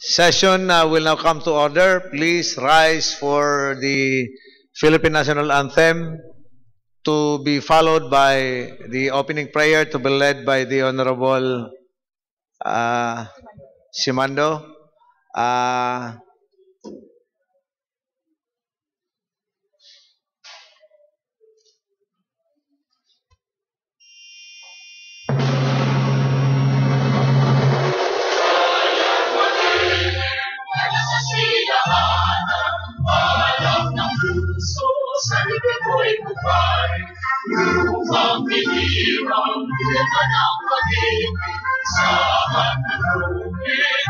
Session will now come to order. Please rise for the Philippine National Anthem to be followed by the opening prayer to be led by the Honorable Simando. Sa likod ko'y bukay, upang pinirang buwan ang pag-ibig. Sa handang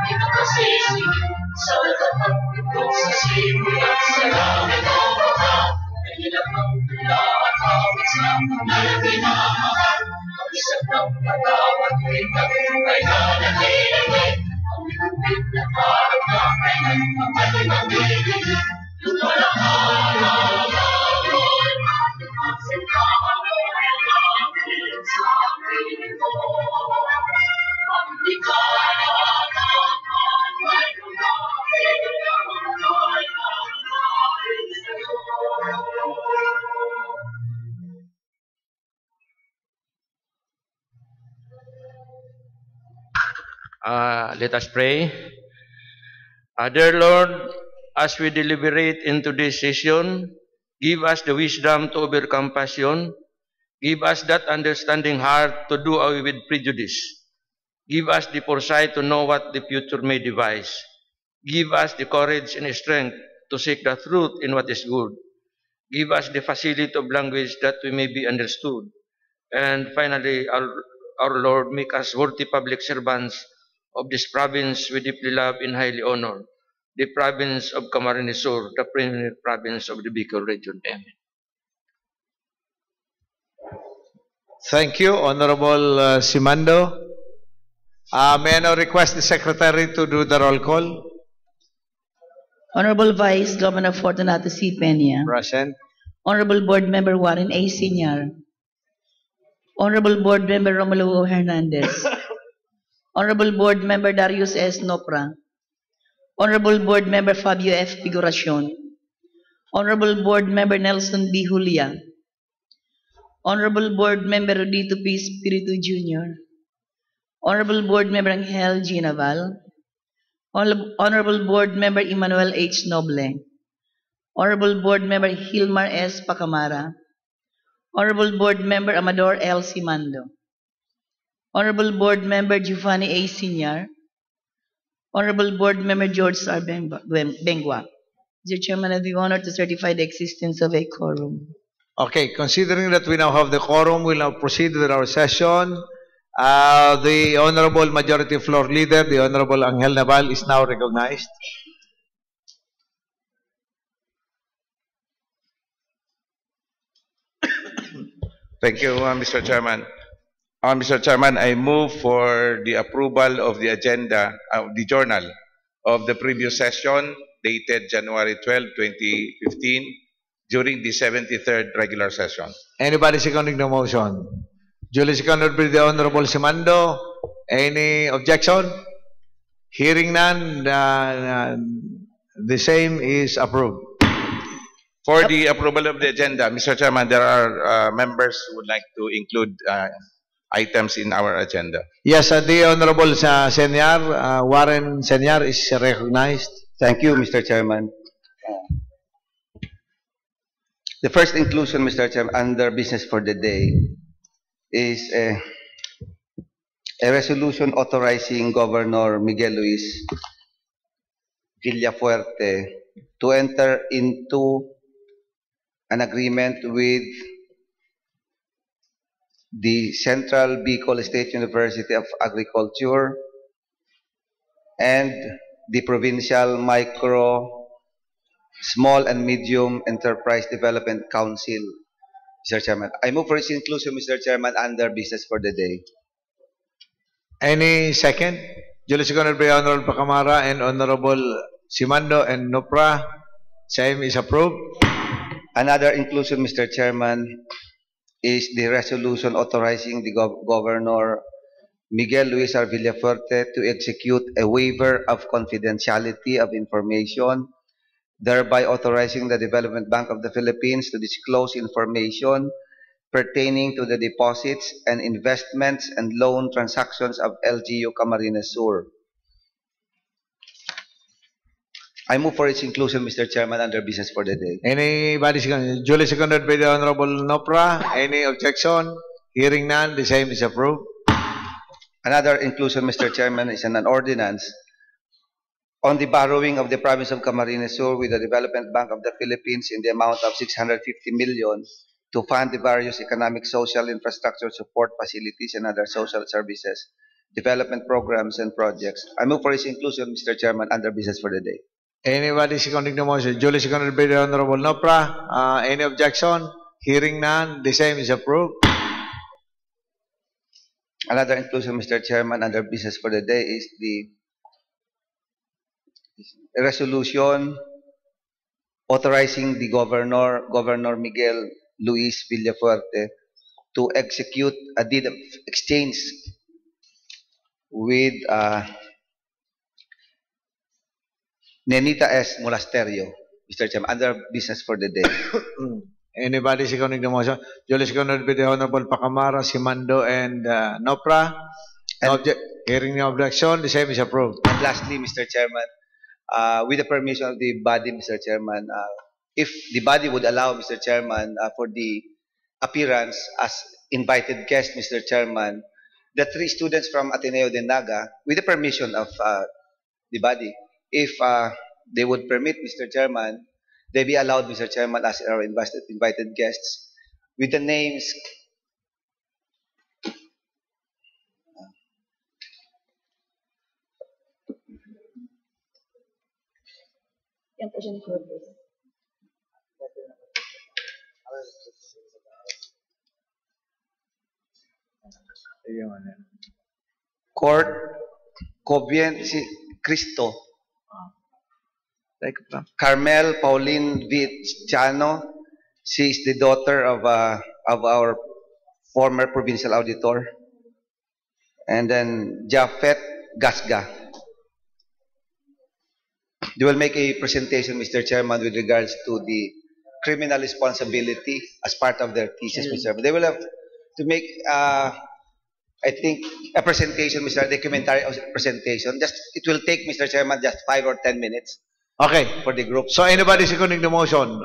ikakasisi, sa lahat ng sa simoy at sa langit ang baka. Ay ilang ang tula at awit sa tunay pinamahal. Ang isang ng patawat ko'y tagumpay na nakiligay. Ang ikubit na parang kakainan, ang ating ang bibig. Yung walang araw. Let us pray. Dear Lord, as we deliberate into this session, give us the wisdom to overcome passion. Give us that understanding heart to do away with prejudice. Give us the foresight to know what the future may devise. Give us the courage and strength to seek the truth in what is good. Give us the facility of language that we may be understood. And finally, our Lord, make us worthy public servants of this province we deeply love and highly honor, the province of Camarines Sur, the premier province of the Bicol region. Amen. Thank you, Honorable Simando. May I now request the Secretary to do the roll call? Honorable Vice Governor Fortunato C. Peña. Present. Honorable Board Member Warren A. Senior. Honorable Board Member Romulo Hernandez. Honorable Board Member Darius S. Nopra. Honorable Board Member Fabio F. Figuracion. Honorable Board Member Nelson B. Julia. Honorable Board Member Rodito P. Espiritu Jr. Honorable Board Member Angel G. Naval. Honorable Board Member Emmanuel H. Noble. Honorable Board Member Hilmar S. Pacamara. Honorable Board Member Amador L. Simando. Honorable Board Member Giovanni A. Senior. Honorable Board Member George R. Bengua. Mr. Chairman, I have the honor to certify the existence of a quorum. Okay, considering that we now have the quorum, we'll now proceed with our session. The Honorable Majority Floor Leader, the Honorable Angel Naval, is now recognized. Thank you, Mr. Chairman. Mr. Chairman, I move for the approval of the agenda, the journal of the previous session dated January 12, 2015 during the 73rd regular session. Anybody seconding the motion? Duly seconded by the Honorable Simando. Any objection? Hearing none, the same is approved. For the approval of the agenda, Mr. Chairman, there are members who would like to include items in our agenda. Yes, the Honorable Senior, Warren Senior is recognized. Thank you, Mr. Chairman. The first inclusion, Mr. Chairman, under business for the day is a resolution authorizing Governor Miguel Luis Villafuerte to enter into an agreement with the Central Bicol State University of Agriculture and the Provincial Micro, Small and Medium Enterprise Development Council, Mr. Chairman. I move for its inclusion, Mr. Chairman, under business for the day. Any second? Duly seconded by Honorable Pacamara and Honorable Simando and Nopra. Same is approved. Another inclusion, Mr. Chairman, is the resolution authorizing the Governor Miguel Luis R. Villafuerte to execute a waiver of confidentiality of information, thereby authorizing the Development Bank of the Philippines to disclose information pertaining to the deposits and investments and loan transactions of LGU Camarines Sur. I move for its inclusion, Mr. Chairman, under business for the day. Anybody second? Duly seconded by the Honorable Nopra. Any objection? Hearing none, the same is approved. Another inclusion, Mr. Chairman, is an ordinance on the borrowing of the province of Camarines Sur with the Development Bank of the Philippines in the amount of 650 million to fund the various economic, social, infrastructure support facilities and other social services, development programs and projects. I move for its inclusion, Mr. Chairman, under business for the day. Anybody seconding the motion? Duly seconded by the Honorable Nopra. Any objection? Hearing none, the same is approved. Another inclusion, Mr. Chairman, under business for the day is the resolution authorizing the Governor Miguel Luis Villafuerte, to execute a deed of exchange with Nenita S. Monasterio, Mr. Chairman, under business for the day. Anybody seconding the motion? Duly seconded by the Honorable Pacamara, Simando, and Nopra. Hearing no objection, the same is approved. And lastly, Mr. Chairman, with the permission of the body, Mr. Chairman, if the body would allow, Mr. Chairman, for the appearance as invited guest, Mr. Chairman, the 3 students from Ateneo de Naga, with the permission of the body, if they would permit, Mr. Chairman, they be allowed, Mr. Chairman, as our invited guests, with the names Court Covien Cristo, Carmel Pauline Vizcano. She is the daughter of our former provincial auditor. And then Jafet Gasga. They will make a presentation, Mr. Chairman, with regards to the criminal responsibility as part of their thesis, Mr. Chairman. They will have to make, I think, a presentation, Mr. Documentary presentation. It will take, Mr. Chairman, just 5 or 10 minutes. Okay. For the group. So anybody seconding the motion?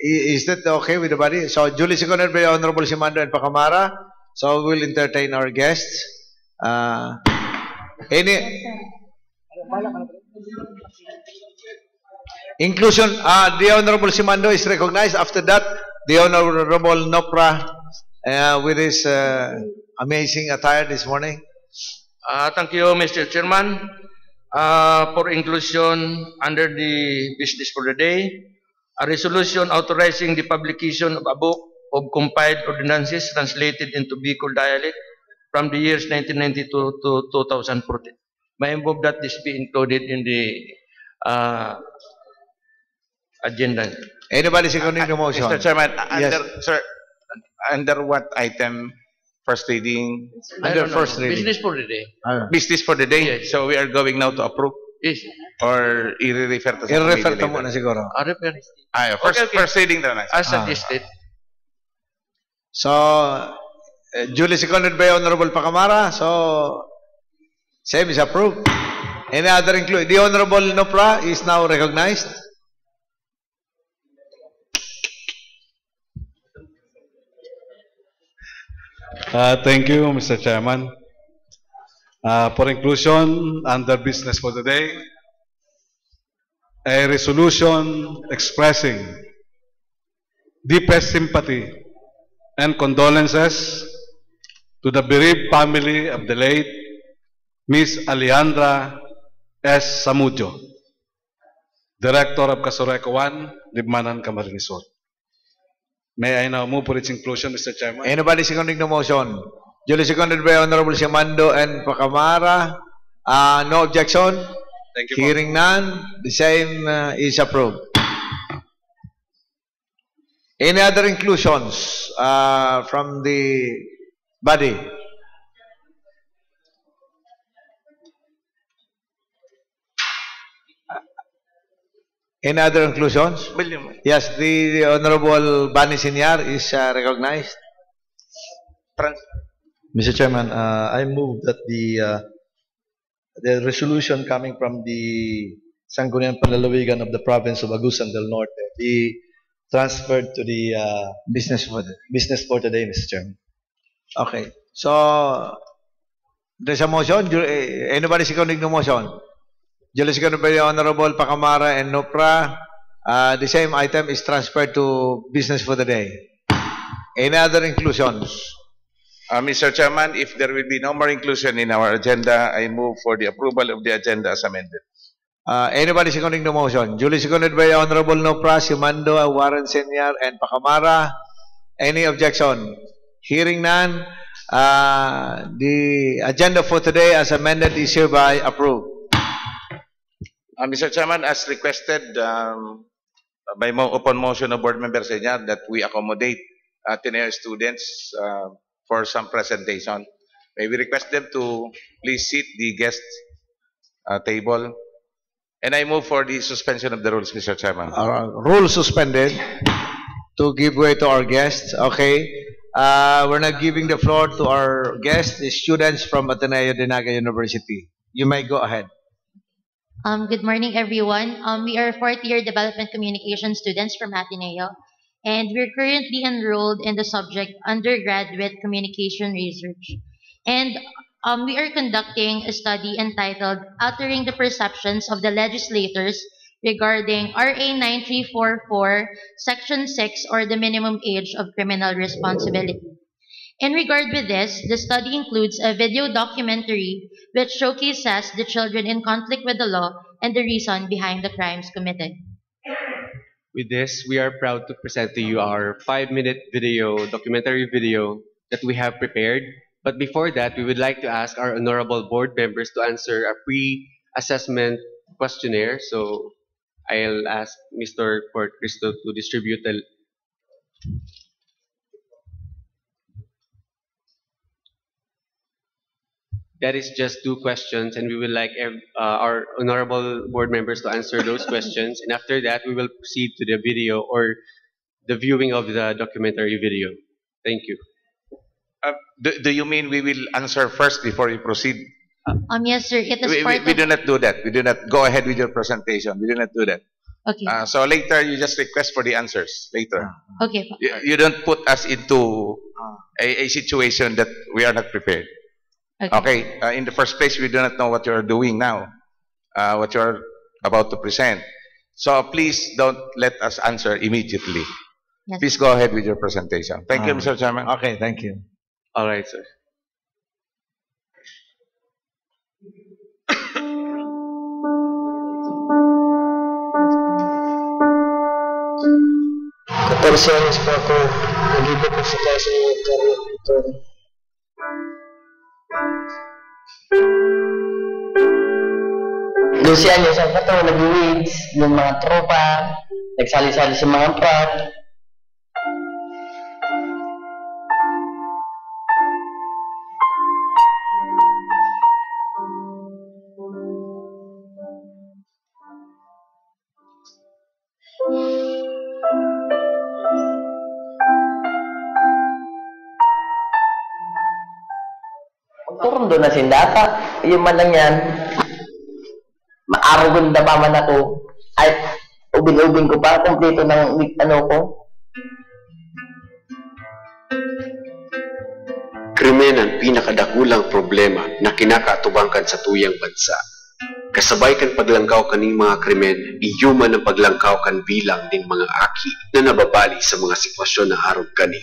Is that okay with the body? So duly seconded by Honorable Simando and Pacamara. So we'll entertain our guests. Any inclusion? The Honorable Simando is recognized. After that, the Honorable Nopra with his amazing attire this morning. Thank you, Mr. Chairman. For inclusion under the business for the day, a resolution authorizing the publication of a book of compiled ordinances translated into Bicol dialect from the years 1992 to 2014. May I move that this be included in the agenda? Anybody seconding the motion? Mr. Chairman, Yes. under what item? First reading? Under first reading. Business for the day. Business for the day. Yes. So we are going now to approve Yes. or i-refer to sa I-refer committee to later? muna siguro. First reading na. As suggested. So, duly seconded by Honorable Pacamara. So, same is approved. Any other include? The Honorable Nopra is now recognized. Thank you, Mr. Chairman. For inclusion under business for the day, a resolution expressing deepest sympathy and condolences to the bereaved family of the late Miss Alejandra S. Samudio, Director of Casureco 1, Libmanan, Camarines Sur. May I now move for its inclusion, Mr. Chairman? Anybody seconding the motion? Duly seconded by Honorable Simando and Pacamara. No objection? Thank you. Hearing none, the same is approved. Any other inclusions from the body? Any other inclusions? Yes, the Honorable Bani Sinyar is recognized. Mr. Chairman, I move that the resolution coming from the Sangguniang Panlalawigan of the province of Agusan del Norte be transferred to the business for today, Mr. Chairman. Okay. So, there's a motion. Anybody seconding the motion? Duly seconded by the Honorable Pacamara and Nopra. The same item is transferred to business for the day. Any other inclusions? Mr. Chairman, if there will be no more inclusion in our agenda, I move for the approval of the agenda as amended. Anybody seconding the motion? Duly seconded by Honorable Nopra, Simando, Warren Senior, and Pacamara. Any objection? Hearing none, the agenda for today as amended is hereby approved. Mr. Chairman, as requested upon motion of Board Member Senior that we accommodate Ateneo students for some presentation, may we request them to please seat the guest table. And I move for the suspension of the rules, Mr. Chairman. Rules suspended to give way to our guests. Okay. We're not giving the floor to our guests, the students from Ateneo de Naga University. You may go ahead. Good morning, everyone. We are fourth-year development communication students from Ateneo, and we're currently enrolled in the subject undergraduate communication research. And we are conducting a study entitled Altering the Perceptions of the Legislators regarding RA 9344, Section 6, or the minimum age of criminal responsibility. In regard with this, the study includes a video documentary which showcases the children in conflict with the law and the reason behind the crimes committed. With this, we are proud to present to you our 5-minute documentary video that we have prepared. But before that, we would like to ask our honorable board members to answer a pre-assessment questionnaire. So I'll ask Mr. Court Cristo to distribute the... That is just 2 questions, and we would like our honorable board members to answer those questions. And after that, we will proceed to the video or the viewing of the documentary video. Thank you. Do you mean we will answer first before we proceed? Yes, sir. It is We do not do that. We do not go ahead with your presentation. We do not do that. Okay. So later, you just request for the answers later. Okay. You don't put us into a situation that we are not prepared. Okay. In the first place, we do not know what you are doing now, what you are about to present. So please don't let us answer immediately. Yes. Please go ahead with your presentation. Thank you, Mr. Chairman. Okay, thank you. All right, sir. Anos pa ako, nag-ibig ko sa klase ng career ito. Doon anos ako ito, nag-weeds, yung mga tropa, nagsali-sali sa mga prat. Turun doon na sindata, yung man lang yan, maaragon na pa man ako, ay ubing-ubing ko pa, kompleto ng ano ko. Krimen ang pinakadakulang problema na kinakatubangkan sa tuyang bansa. Kasabay kan paglangkaw kaning mga krimen, iyuman ang paglangkaw kan bilang din mga aki na nababali sa mga sitwasyon na harog kani.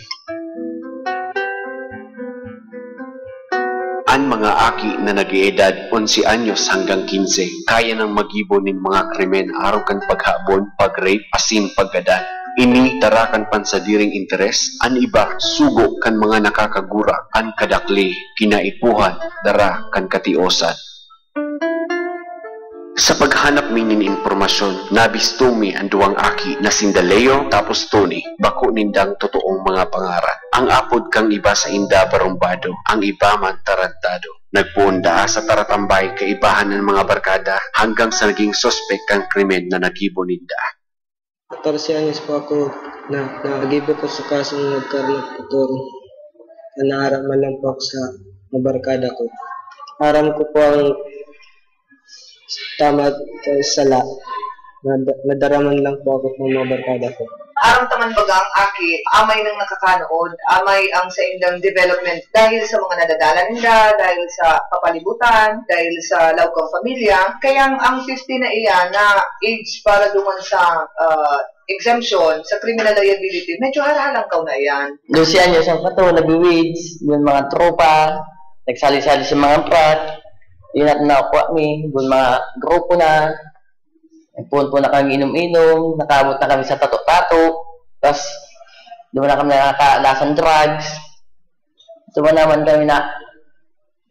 Ang mga aki na nag-iedad 11 anyos hanggang 15 kaya nang mag-ibon ng mga krimen araw kan paghabon, pag-rape, asin paggadan. Ini tarakan pansadiring interes, an iba sugo kan mga nakakagura, an kadakli, kinaipuhan, dara kan katiosan. Sa paghanap minin impormasyon, nabistumi ang duwang aki na sindaleo tapos Tony, bako nindang totoong mga pangaran. Ang apod kang iba sa inda barumbado, ang iba man tarantado. Nagpuunda sa taratambay kaibahan ng mga barkada hanggang sa naging sospek kang krimen na nagibo ninda. 14 anyos po ako na naagibo ko sa kasong nagkarapatol. Naaraman lang po ako sa mga barkada ko. Aram ko po ang tama at sala. Nadaraman lang po ako ng mga barkada ko. Aram taman baga ang aki, amay nang nakakanood, amay ang sa indang development dahil sa mga nadadala nila, dahil sa papalibutan, dahil sa lawkang pamilya. Kaya ang 50 na iyan na age para duman sa exemption sa criminal liability, medyo harahalang kaw na iyan. 12 anyos ang pato, nag-weeds, yung mga tropa, nagsali-sali sa mga prat, yun natin nakuha mi, yung mga grupo na, nagpuan po na kami inom-inom, nakabot na kami sa tato-tato, tapos doon na kami nakakalasan drugs, doon naman kami na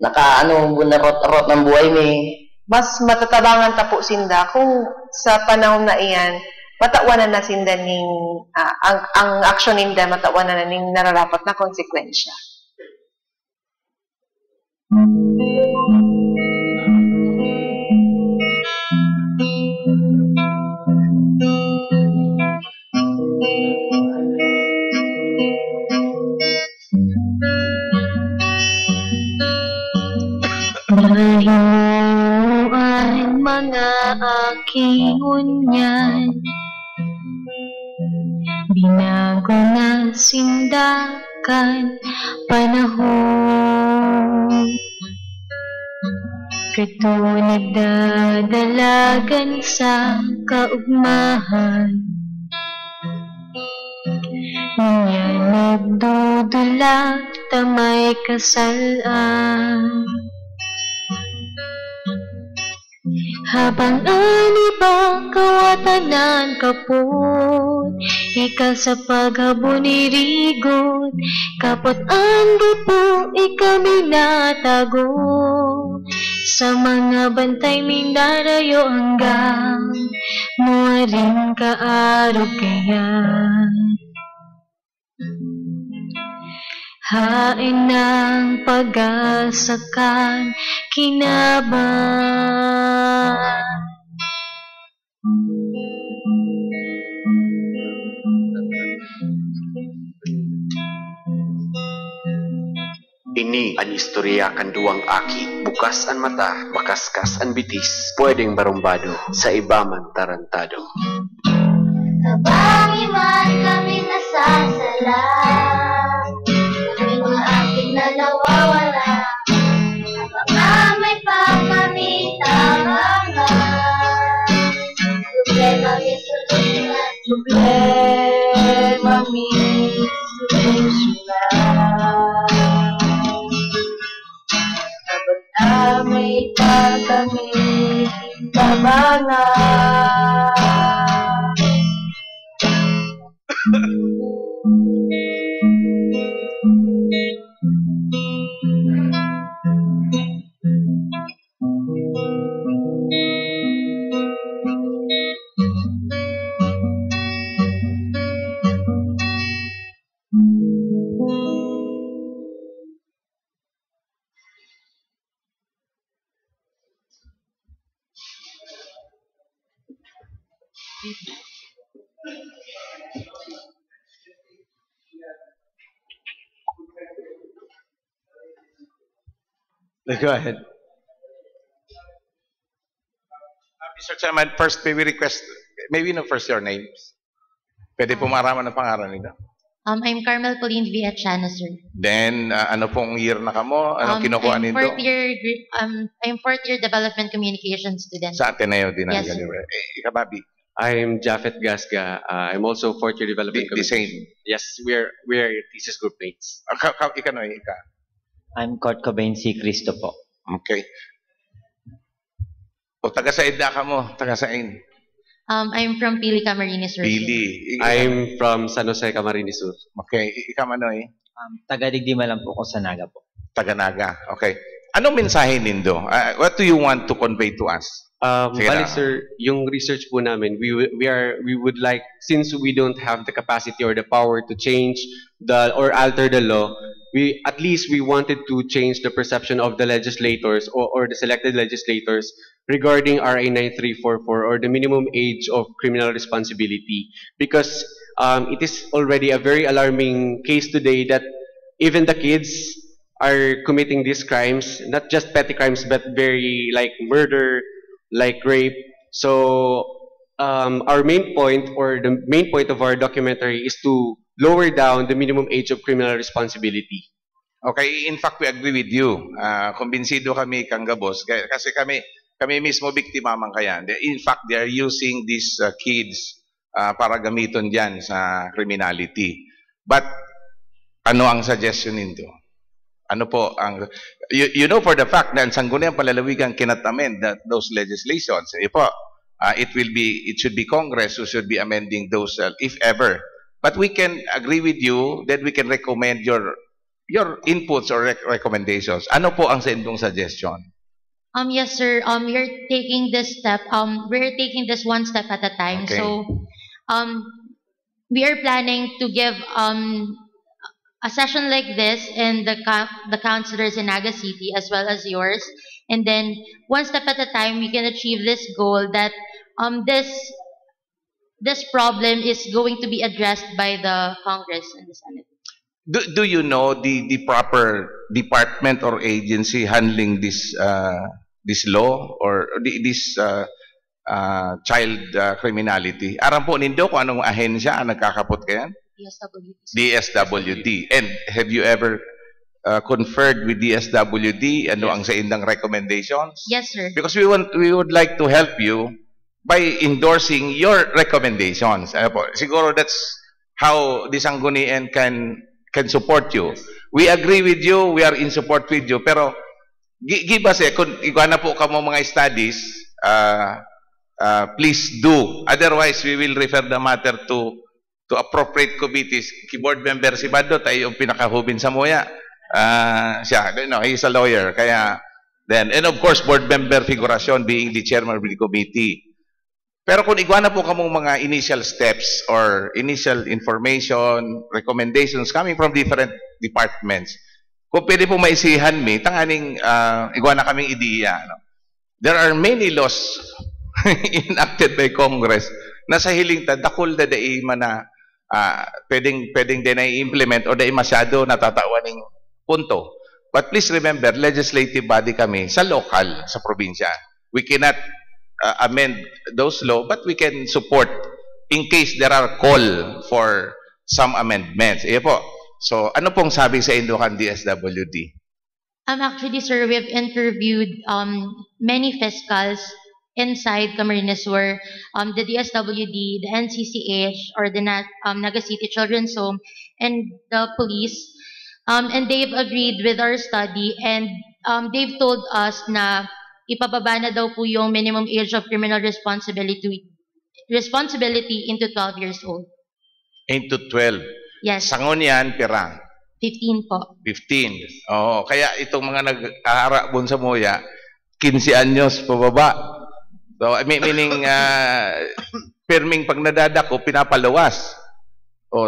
rot ng buhay mi. Mas matatabangan ta po sinda kung sa panahon na iyan, matawanan na sinda ning, ang aksyon ninda matawanan na ning nararapat na konsekwensya. Mahimuan mga aking unyan, binago na sindakan panahon. Kato nagdadalagan sa kaugmahan, niya nagdudula tamay kasalaan. Habang ani ba kawatanan kapon, ika sa paghabon irigot, kapot ang gipo ikami natago. Sa mga bantay mindarayo hanggang muaring kaarog kaya. Hain ng pag-asa kan kinabang. Ini ang istorya kan duwang aki, bukas ang mata, makaskas ang bitis, pwedeng barumbado, sa iba man tarantado. Habang iman kami nasasala, kami mga aking na nawawala. Habang may pa kami tamanga, problema may solusyonan. Problema may solusyonan. Habang may pa kami tamanga. Go ahead. Mr. Chairman, first may we request, maybe no first your names. Pwede po maraman ang pangalan nila. I'm Carmel Pauline V. Atiana, sir. Then, ano pong year na kamo? Anong kinukuha nito? I'm fourth year development communication student. Sa Ateneo din. Yes, sir. Ikaw, Bobby. I'm Jafet Gasga. I'm also fourth year development The same. Yes, we are thesis group mates. Ikaw. I'm Kurt Cobain C. Cristo po. Okay. O taga-said na ka mo? Taga-sain? I'm from Pili, Camarines Sur. Pili. I'm from San Jose, Camarines Sur. Okay. Ikaw ano eh? Taga-Digdima lang po ko sa Naga po. Taga-Naga. Okay. Anong mensahe nindo? What do you want to convey to us? Sige Bali na. sir, yung research po namin, we would like, since we don't have the capacity or the power to change or alter the law, at least we wanted to change the perception of the legislators or the selected legislators regarding RA 9344 or the minimum age of criminal responsibility, because it is already a very alarming case today that even the kids are committing these crimes, not just petty crimes, but very like murder, like rape. So our main point, or the main point of our documentary, is to lower down the minimum age of criminal responsibility. Okay, in fact, we agree with you. Kumbinsido kami, Kanggabos, kasi kami mismo biktima man kaya. In fact, they are using these kids para gamiton diyan sa criminality. But ano ang suggestion nito? Ano po ang you know for the fact na ang Sangguniang Panlalawigan cannot amend those legislations. It should be Congress who should be amending those if ever. But we can agree with you that we can recommend your inputs or recommendations. Ano po ang sa inyong suggestion? Yes, sir. We're taking this step. We're taking this one step at a time. Okay. So, we are planning to give a session like this in the councilors in Naga City as well as yours, and then one step at a time we can achieve this goal that this problem is going to be addressed by the Congress and the Senate. Do you know the proper department or agency handling this law or this child criminality? Aram po nindo kung anong ahensya ang nagkakapot kayan? DSWD. And have you ever conferred with DSWD? Ano ang sa indang recommendations? Yes, sir. Because we would like to help you by endorsing your recommendations. Ano po? Siguro that's how the Sanggunian can support you. We agree with you, we are in support with you, pero give us kung iguana po kamo mga studies, please do. Otherwise, we will refer the matter to appropriate committees. Keyboard member si Bado, tayo yung pinakahubin sa Moya. Siya, he's a lawyer. Kaya, and of course, board member Figuracion being the chairman of the committee. Pero kung iguana po kamong mga initial steps or initial information, recommendations coming from different departments, kung pwede po maisihan mi, tanganing iguana kaming ideya. No? There are many laws enacted by Congress na sa hiling ta, dakol da dai mana pwedeng din na i-implement o dai masyado natatawaning punto. But please remember, legislative body kami sa local, sa probinsya. We cannot amend those law, but we can support in case there are call for some amendments. Iyo po. So, ano pong sabi sa Indocan DSWD? Actually, sir, we've interviewed many fiscals inside Camarines Sur, the DSWD, the NCCH, or the Naga City Children's Home, and the police. And they've agreed with our study, and they've told us na ipababa na daw po yung minimum age of criminal responsibility into 12 years old. Into 12? Yes. Sangon yan, pira? 15 po. 15. Oo, kaya itong mga nag-aarabon sa Moya, 15 anyos pababa. So, meaning, perming pag nadadako, pinapaluwas.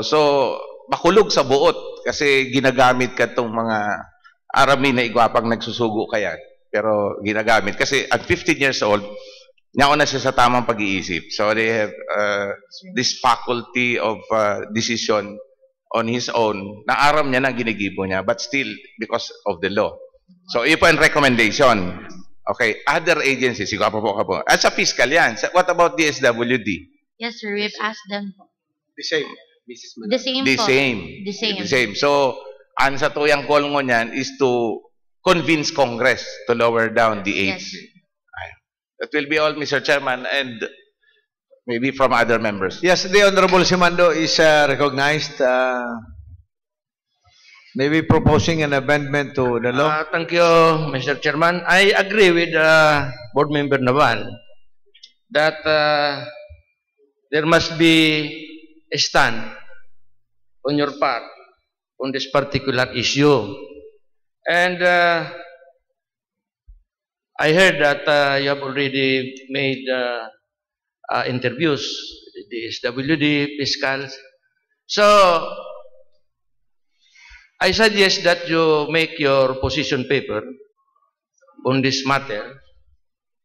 So, makulog sa buot kasi ginagamit ka itong mga arami na igwapang nagsusugo kaya. Pero ginagamit. Kasi at 15 years old, nauna siya sa tamang pag-iisip. So, they have this faculty of decision on his own. Naaram niya na ginigibo niya, but still, because of the law. So, iyon po ang recommendation. Okay, other agencies, siguro po. At sa fiscal yan. What about DSWD? Yes, sir. We've asked them. The same. The same po. The same. So, ang sa tuyang call mo niyan is to convince Congress to lower down the age. Yes. That will be all, Mr. Chairman, and maybe from other members. Yes, the Honorable Simando is recognized. Maybe proposing an amendment to the law. Thank you, Mr. Chairman. I agree with Board Member Naval that there must be a stand on your part on this particular issue. And I heard that you have already made interviews, the SWD, fiscals. So, I suggest that you make your position paper on this matter,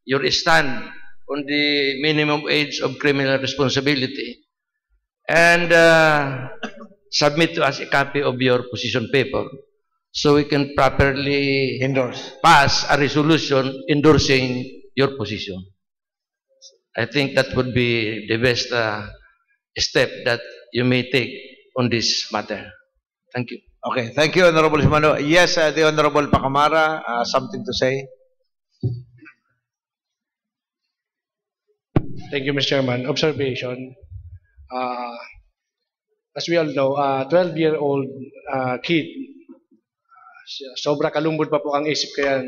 your stand on the minimum age of criminal responsibility, and submit to us a copy of your position paper so we can properly pass a resolution endorsing your position. I think that would be the best step that you may take on this matter. Thank you. Okay, thank you, Honorable Simano. Yes, the Honorable Pacamara, something to say? Thank you, Mr. Chairman. Observation. As we all know, 12-year-old kid, sobra kalumbod pa po ang isip kaya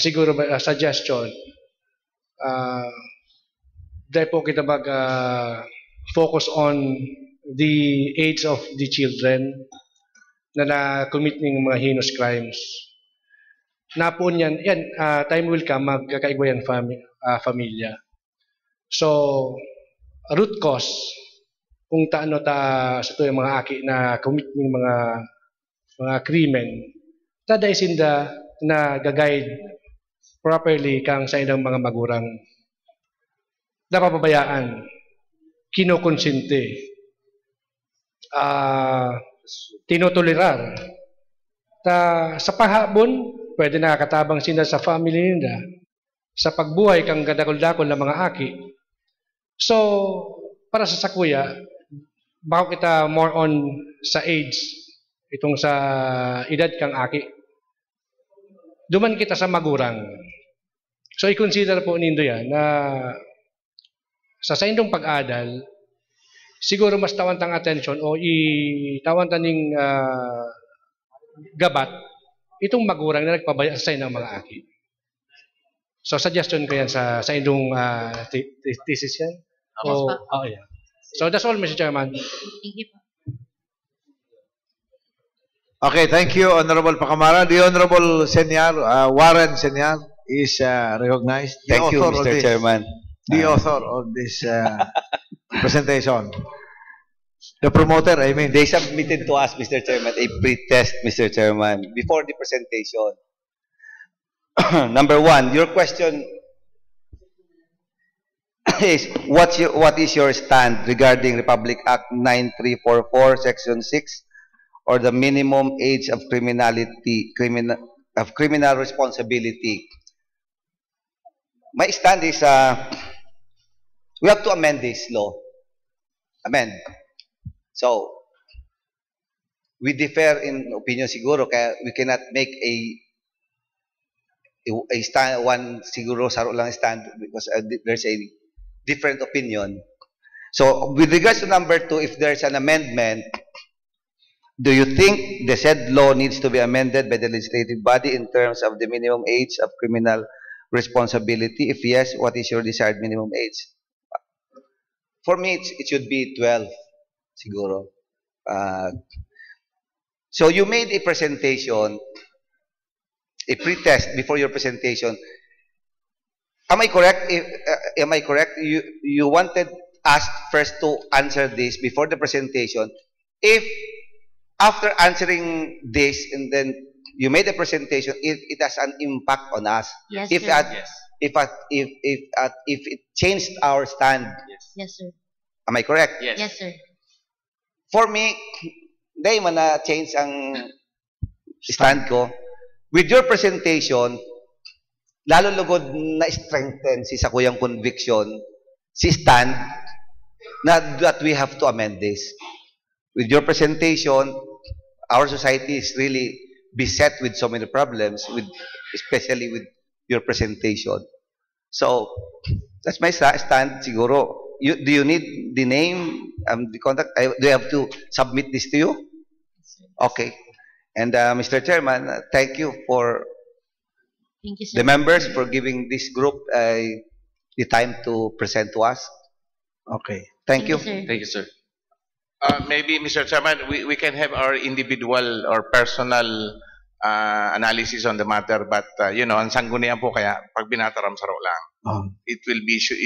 siguro suggestion, dahil po kita mag-focus on the age of the children na na-commit ng mga heinous crimes. Na po niyan, time will come, magkakaigwa yan familia. So, root cause, kung taano ta sa tuyong mga aki na commit ng mga krimen, tadaisinda na gagayad properly kang sa ilang mga magurang napapabayaan, kinokonsente, tinutulirar. Sa pahabon, pwede nakakatabang sila sa family nila, sa pagbuhay kang gadakol-dakol ng mga aki. So, para sa sakuya, bako kita more on sa age, itong sa edad kang aki. Duman kita sa magurang. So, i-consider po nindo yan na sa indong pag-adal, siguro mas tawantang attention o itawantang ning gabat itong magurang na nagpabaya sa ng mga aki. So, suggestion ko yan sa indong thesis yan. Yeah. So, that's all, Mr. Chairman. Thank you. Okay, thank you, Honorable Pacamara. The Honorable Senyar, Warren Senyar, is recognized. Thank you, Mr. Chairman. The author of this presentation. The promoter, I mean. They submitted to us, Mr. Chairman, a pre-test, Mr. Chairman, before the presentation. Number one, your question is, what is your stand regarding Republic Act 9344, Section 6, or the minimum age of criminal responsibility? My stand is, we have to amend this law. Amend. So, we differ in opinion siguro, kaya we cannot make a stand, one siguro saro lang stand, because there's a different opinion. So, with regards to number 2, if there's an amendment, do you think the said law needs to be amended by the legislative body in terms of the minimum age of criminal responsibility? If yes, what is your desired minimum age? For me, it should be 12, siguro. So you made a presentation, a pre-test before your presentation. Am I correct? Am I correct? You wanted us first to answer this before the presentation. If after answering this and then you made a presentation, it has an impact on us. Yes, if sir. If it changed our stand. Yes, sir. Am I correct? Yes, sir. For me, dahil man na change ang stand ko. With your presentation, lalo lugod na strengthen si Sakuyang conviction, si stand, na that we have to amend this. With your presentation, our society is really beset with so many problems, especially with your presentation. So, that's my stand, siguro. Do you need the name, the contact? Do you have to submit this to you? Okay. And Mr. Chairman, thank you for the members for giving this group the time to present to us. Okay. Thank you. Thank you, sir. Maybe, Mr. Chairman, we can have our individual or personal analysis on the matter, but ang sanggunian po kaya pag binataram saro lang. It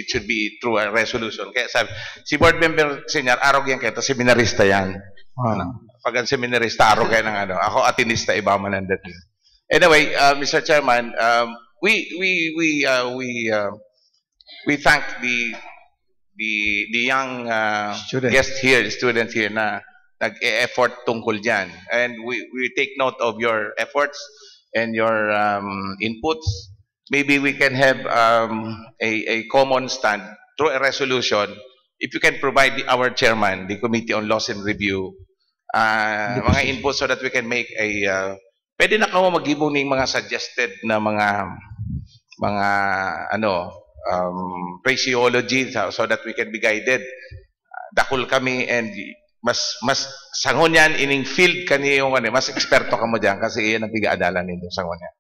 should be through a resolution. Kaya sabi, si board member senior arog yan kaya seminarista yan. Pag ang seminarista arog yan ng ako atinista iba manandat. Anyway, Mr. Chairman, we thank the young guest here, the student here na nag-e-effort tungkol dyan. And we take note of your efforts and your inputs. Maybe we can have a common stand through a resolution. If you can provide our chairman, the Committee on Laws and Review, mga inputs so that we can make a pwede na kamo mag-ibong ng mga suggested na mga phraseology so that we can be guided. Dakul kami and mas sangon yan ining field kani yung mas eksperto kamo diyan kasi iyan ang pigaadalan nito sangon yan.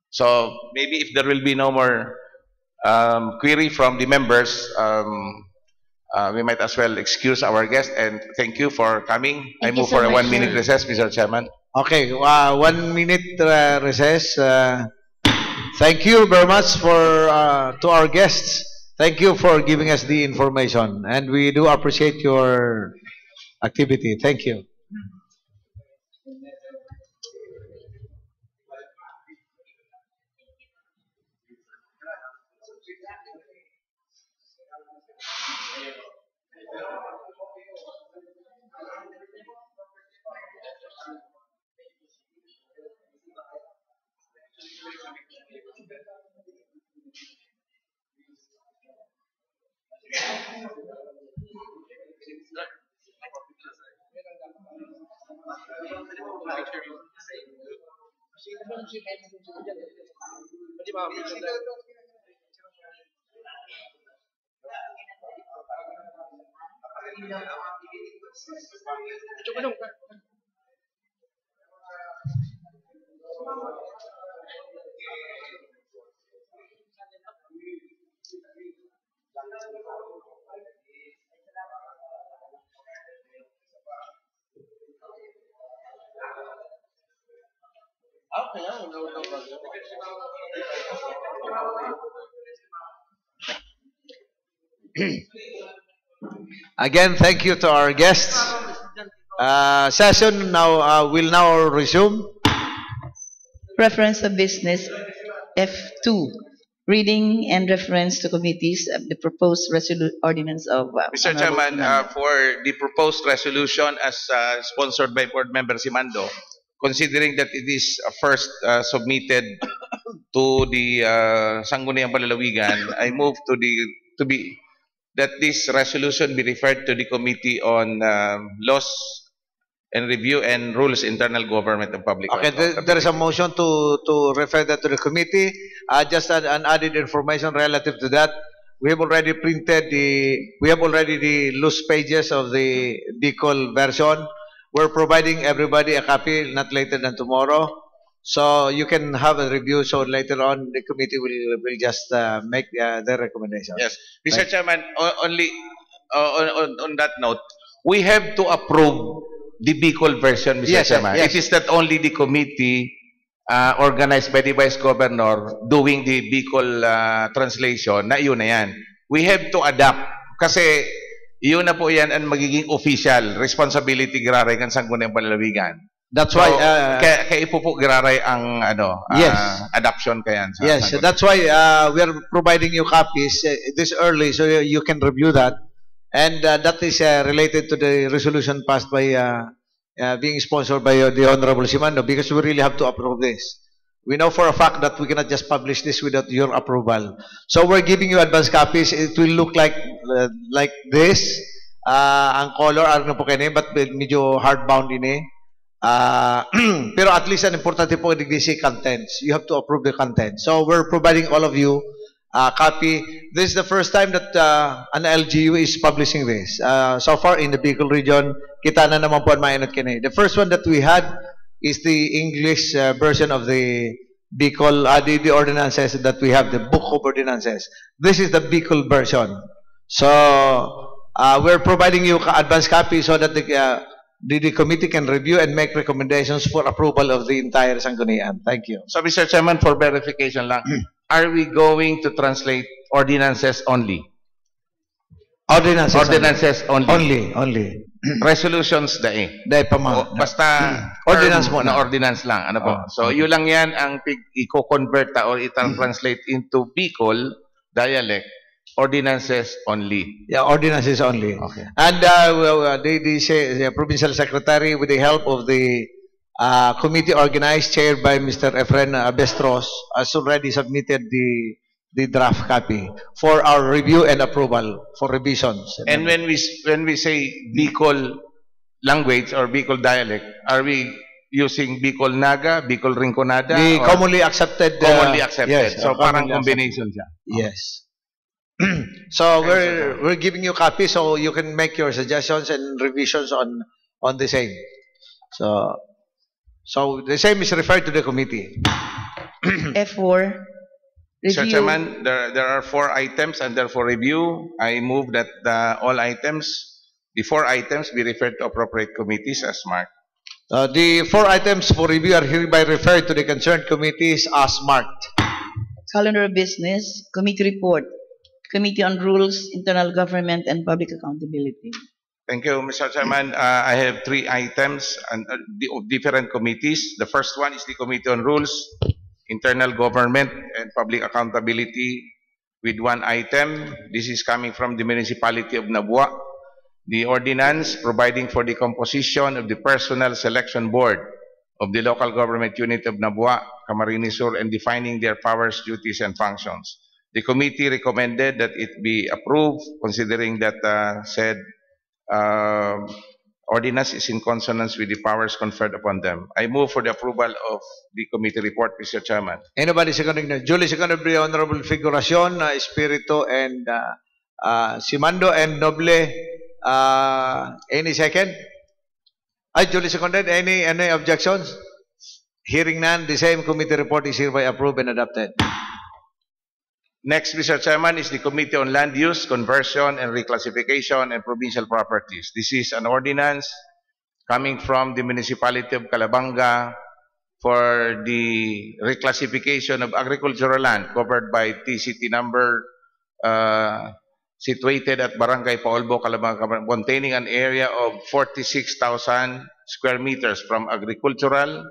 So maybe if there will be no more query from the members, we might as well excuse our guest and thank you for coming. I move for a 1 minute recess, Mr. Chairman. Okay, 1 minute recess. Thank you very much to our guests. Thank you for giving us the information, and we do appreciate your activity. Thank you. Again, thank you to our guests. Session now will now resume. Reference of business F2. Reading and reference to committees of the proposed ordinance of Mr. Chairman, for the proposed resolution as sponsored by Board Member Simando, considering that it is first submitted to the Sangguniang Palalawigan, I move that this resolution be referred to the Committee on Laws and Review and Rules, Internal Government and Public Okay, there is a motion to refer that to the committee. Just an added information relative to that. We have already the loose pages of the Bicol version. We're providing everybody a copy not later than tomorrow. So you can have a review. So later on, the committee will just make their recommendation. Yes, Mr. Chairman. Only on that note, we have to approve the Bicol version, Mr. Chairman. Yes. It is not only the committee organized by the Vice Governor doing the Bicol translation. Na yun na yan. We have to adapt kasi yun na po yan ang magiging official responsibility graray kan Sangguniang Palalawigan. That's why kaya ipo po graray ang adoption kayan. Yes, that's why we are providing you copies this early so you can review that. And that is related to the resolution passed by being sponsored by the Honorable Simando, because we really have to approve this. We know for a fact that we cannot just publish this without your approval. So we're giving you advance copies. It will look like this. Ang color ano po kayo, but medyo hardbound ini. Pero at least an importante po digdisi contents. You have to approve the content. So we're providing all of you copy. This is the first time that an LGU is publishing this. So far in the Bicol region, kita na naman po ang mainot kini. The first one that we had is the English version of the Bicol, the ordinances that we have, the book of ordinances. This is the Bicol version. So we're providing you advance copy so that the committee can review and make recommendations for approval of the entire Sanggunian. Thank you. So, Mr. Chairman, for verification lang, are we going to translate ordinances only? Ordinances only. Only. Resolutions dae. Dahil pa mga. Basta Ordinance term muna. na ordinance lang. Ano po? So, yun lang yan ang i-convert or i-translate into Bicol dialect. Ordinances only. Yeah, ordinances only. Okay. And the provincial secretary, with the help of the committee organized, chaired by Mr. Efren Abestros, has already submitted the draft copy for our review and approval for revisions. And when we say Bicol language or Bicol dialect, are we using Bicol Naga, Bicol Rinconada? The commonly accepted. Commonly accepted. Yes, So parang commonly combination siya. Yes. So we're giving you copy so you can make your suggestions and revisions on the same. So the same is referred to the committee. F4. Mr. Review. Chairman, there are 4 items under for review. I move that the 4 items be referred to appropriate committees as marked. The 4 items for review are hereby referred to the concerned committees as marked. Calendar of business, committee report, Committee on Rules, Internal Government, and Public Accountability. Thank you, Mr. Chairman. I have 3 items of different committees. The first one is the Committee on Rules, Internal Government, and Public Accountability with 1 item. This is coming from the Municipality of Nabua. The ordinance providing for the composition of the Personnel Selection Board of the Local Government Unit of Nabua, Camarines Sur, and defining their powers, duties, and functions. The committee recommended that it be approved, considering that said ordinance is in consonance with the powers conferred upon them. I move for the approval of the committee report, Mr. Chairman. Anybody seconding that? Duly seconded by the Honorable Figuracion, Espiritu, and Simando and Noble. Any second? Duly seconded. Any objections? Hearing none, the same committee report is hereby approved and adopted. Next, Mr. Chairman, is the Committee on Land Use, Conversion, and Reclassification and Provincial Properties. This is an ordinance coming from the Municipality of Calabanga for the reclassification of agricultural land covered by TCT number situated at Barangay Paolbo, Calabanga, containing an area of 46,000 square meters from agricultural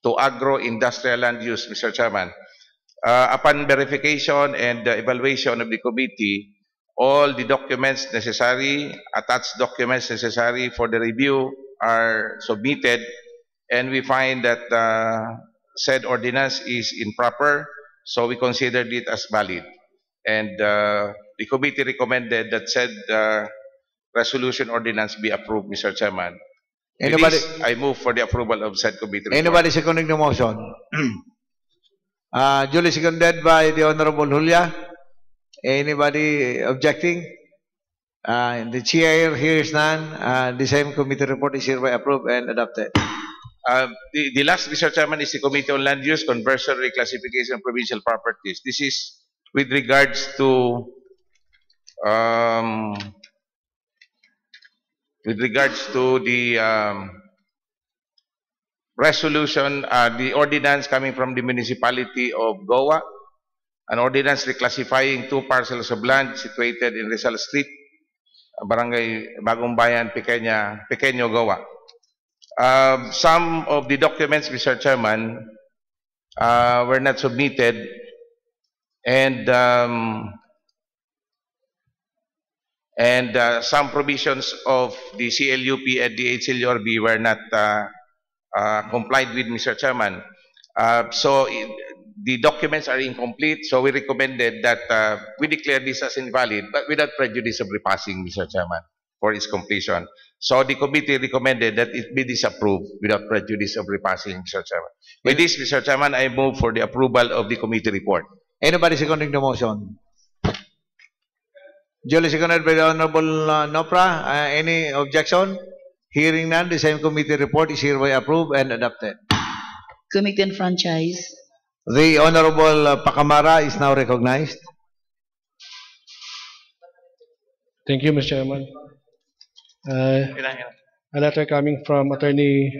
to agro-industrial land use, Mr. Chairman. Upon verification and evaluation of the committee, all the documents necessary, attached documents necessary for the review are submitted, and we find that said ordinance is improper, so we considered it as valid. And the committee recommended that said resolution ordinance be approved, Mr. Chairman. With this, I move for the approval of said committee report. Anybody seconding the motion? Duly seconded by the Honorable Julia. Anybody objecting? The chair hears none. The same committee report is hereby approved and adopted. The last, Mr. Chairman, is the Committee on Land Use, Conversion, Reclassification, and Provincial Properties. This is with regards to the resolution, the ordinance coming from the Municipality of Goa, an ordinance reclassifying 2 parcels of land situated in Rizal Street, Barangay Bagong Bayan, Pequeño, Goa. Some of the documents, Mr. Chairman, were not submitted, and some provisions of the CLUP and the HLURB were not complied with, Mr. Chairman. The documents are incomplete, so we recommended that we declare this as invalid, but without prejudice of repassing, Mr. Chairman, for its completion. So the committee recommended that it be disapproved without prejudice of repassing, Mr. Chairman. With this, Mr. Chairman, I move for the approval of the committee report. Anybody seconding the motion? Duly seconded by the Honorable Nopra. Any objection? Hearing none, the same committee report is hereby approved and adopted. Committee on Franchise. The Honorable Pacamara is now recognized. Thank you, Mr. Chairman. a letter coming from Attorney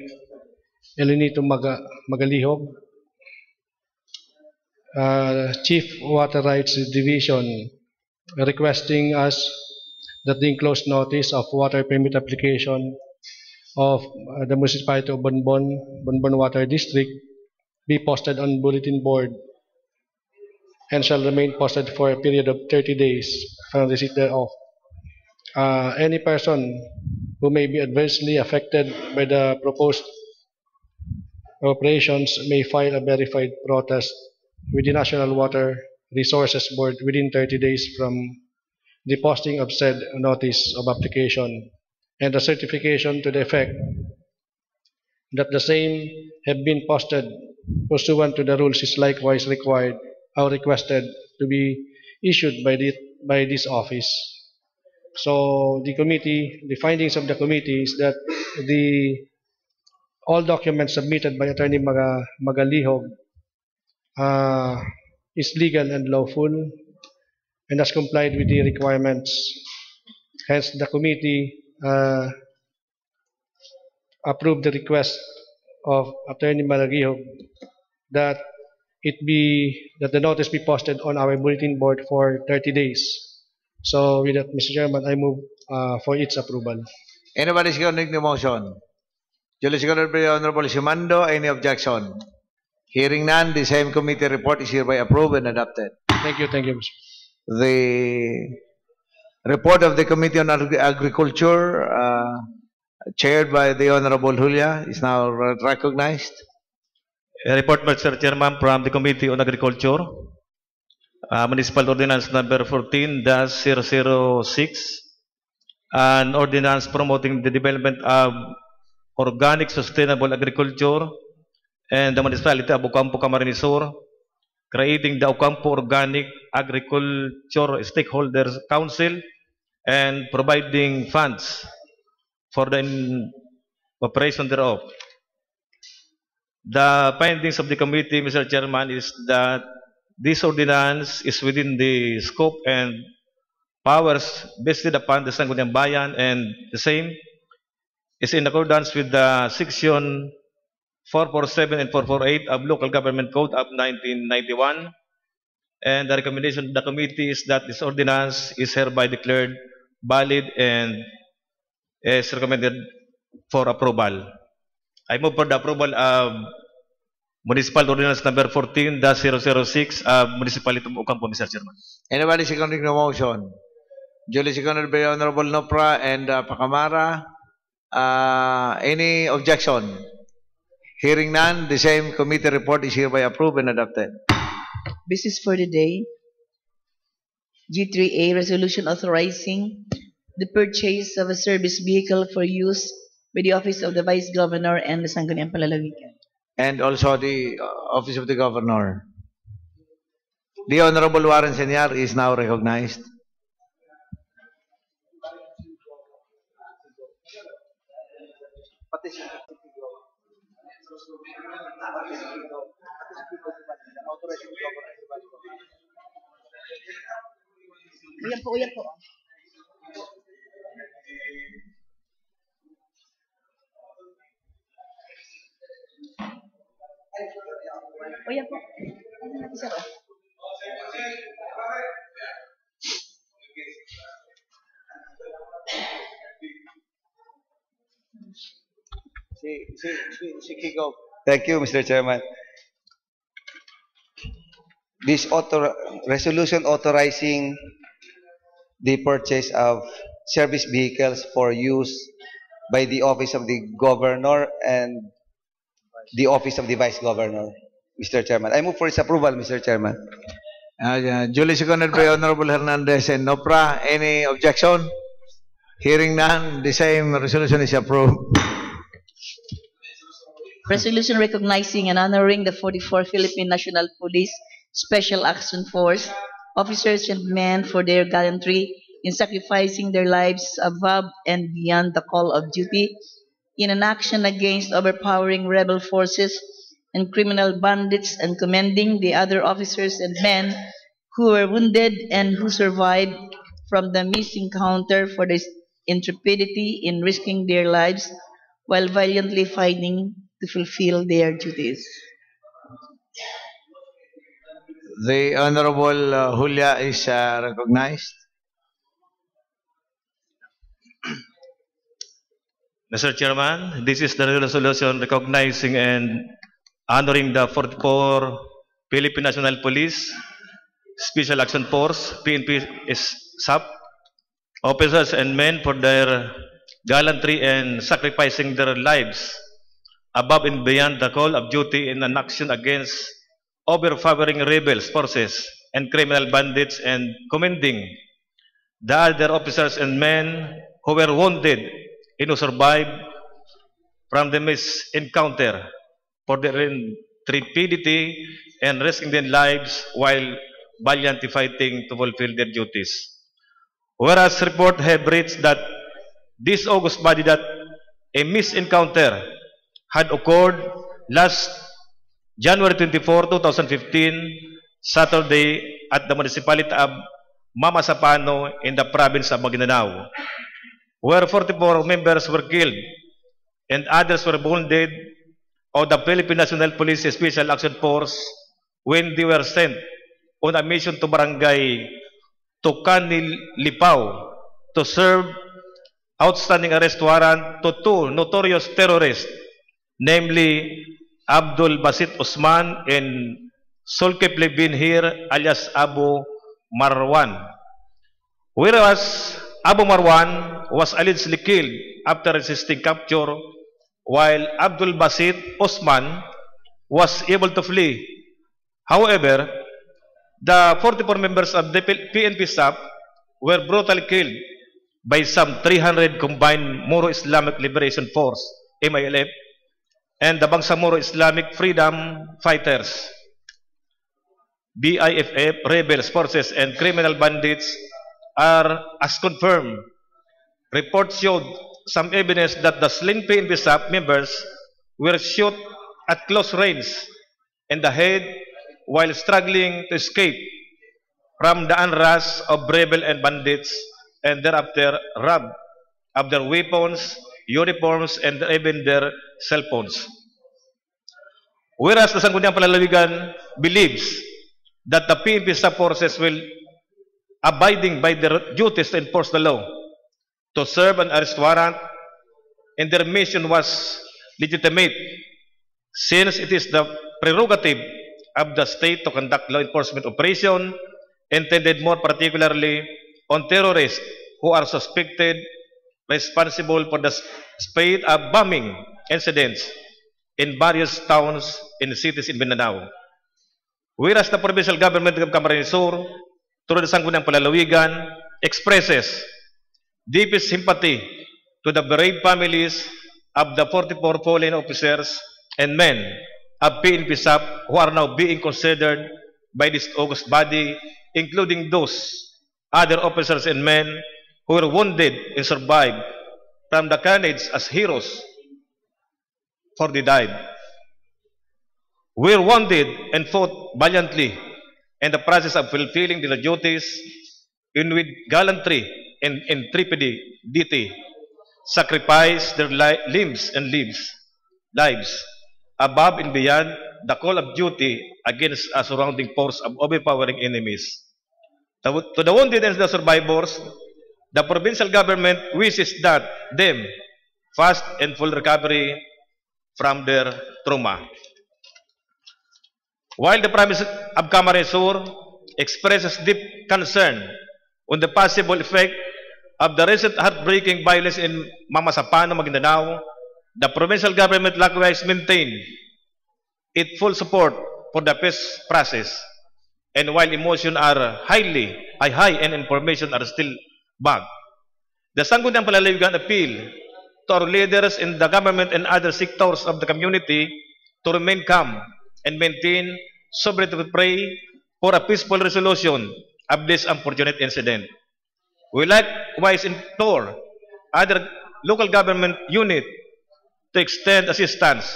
Elenito Magalihog, Chief Water Rights Division, requesting us that the enclosed notice of water permit application of the municipality of Bonbon Water District be posted on bulletin board and shall remain posted for a period of 30 days from receipt thereof. Any person who may be adversely affected by the proposed operations may file a verified protest with the National Water Resources Board within 30 days from the posting of said notice of application, and a certification to the effect that the same have been posted pursuant to the rules is likewise required or requested to be issued by this office. So the findings of the committee is that all documents submitted by Attorney Magalihog is legal and lawful and has complied with the requirements. Hence, the committee approved the request of Attorney Magalihog that the notice be posted on our bulletin board for 30 days. So, with that, Mr. Chairman, I move for its approval. Anybody seconding the motion? Duly seconded by the Honorable Simando. Any objection? Hearing none, the same committee report is hereby approved and adopted. Thank you, Mr. The report of the Committee on Agriculture, chaired by the Honorable Julia, is now recognized. A report, Mr. Chairman, from the Committee on Agriculture. Municipal Ordinance number 14-006, an ordinance promoting the development of organic sustainable agriculture and the municipality of Ocampo, Camarines Sur, creating the Ocampo Organic Agriculture Stakeholders Council and providing funds for the operation thereof. The findings of the committee, Mr. Chairman, is that this ordinance is within the scope and powers vested upon the Sangguniang Bayan, and the same is in accordance with the Section 447 and 448 of Local Government Code of 1991. And the recommendation of the committee is that this ordinance is hereby declared valid and is recommended for approval. I move for the approval of Municipal Ordinance number 14-006 of Municipality of Ocampo, Mr. Chairman. Anybody seconding the motion? Duly seconded by Honorable Nopra and Pacamara. Any objection? Hearing none, the same committee report is hereby approved and adopted. Business for the day. G3A resolution authorizing the purchase of a service vehicle for use by the Office of the Vice Governor and the Sangguniang Panlalawigan. And also the Office of the Governor. The Honorable Warren Senyar is now recognized. Uyan po. Uyan po. Si Kiko. Thank you, Mr. Chairman. This resolution authorizing the purchase of service vehicles for use by the Office of the Governor and the Office of the Vice Governor, Mr. Chairman. I move for its approval, Mr. Chairman. Duly seconded by Honorable Hernandez and Nopra. Any objection? Hearing none, the same resolution is approved. Resolution recognizing and honoring the 44 Philippine National Police Special Action Force officers and men for their gallantry in sacrificing their lives above and beyond the call of duty in an action against overpowering rebel forces and criminal bandits, and commending the other officers and men who were wounded and who survived from the missing counter for their intrepidity in risking their lives while valiantly fighting to fulfill their duties. The Honorable Julia is recognized. Mr. Chairman, this is the resolution recognizing and honoring the 44 Philippine National Police Special Action Force, PNP SAP, officers and men for their gallantry and sacrificing their lives above and beyond the call of duty in an action against overpowering rebels, forces, and criminal bandits, and commending the other officers and men who were wounded and who survived from the encounter for their intrepidity and risking their lives while valiantly fighting to fulfill their duties. Whereas report have reached that this August body that a encounter had occurred last January 24, 2015, Saturday at the municipality of Mamasapano in the province of Maguindanao, where 44 members were killed and others were wounded of the Philippine National Police Special Action Force when they were sent on a mission to Barangay Tucanilipao to serve outstanding arrest warrant to two notorious terrorists, namely Abdul Basit Osman and Solkepli Binhir alias Abu Marwan. Whereas Abu Marwan was allegedly killed after resisting capture, while Abdul Basit Osman was able to flee. However, the 44 members of the PNP staff were brutally killed by some 300 combined Moro Islamic Liberation Force, MILF, and the Bangsamoro Islamic Freedom Fighters, BIFF, rebels, forces, and criminal bandits are, as confirmed, reports showed some evidence that the slain PNP staff members were shot at close range in the head while struggling to escape from the unrush of rebel and bandits, and thereafter robbed of their weapons, uniforms, and even their cell phones. Whereas the Sangguniang Panlalawigan believes that the PNP staff forces will abiding by their duties to enforce the law, to serve an arrest warrant, and their mission was legitimate, since it is the prerogative of the state to conduct law enforcement operation intended more particularly on terrorists who are suspected responsible for the spate of bombing incidents in various towns and cities in Mindanao. Whereas the provincial government of Camarines Sur, through the Sangguniang Panlalawigan, expresses deepest sympathy to the bereaved families of the 44 fallen officers and men of PNP staff who are now being considered by this august body, including those other officers and men who were wounded and survived from the carnage as heroes, for they died. Were wounded and fought valiantly in the process of fulfilling their duties, and with gallantry and intrepidity, sacrifice their limbs and lives above and beyond the call of duty against a surrounding force of overpowering enemies. To the wounded and the survivors, the provincial government wishes that them fast and full recovery from their trauma. While the province of Camarines Sur expresses deep concern on the possible effect of the recent heartbreaking violence in Mamasapano, Maguindanao, the provincial government likewise maintained its full support for the peace process. And while emotions are high and information are still vague, the Sangguniang Panlalawigan appeal to our leaders in the government and other sectors of the community to remain calm and maintain sobriety to pray for a peaceful resolution of this unfortunate incident. We likewise implore other local government units to extend assistance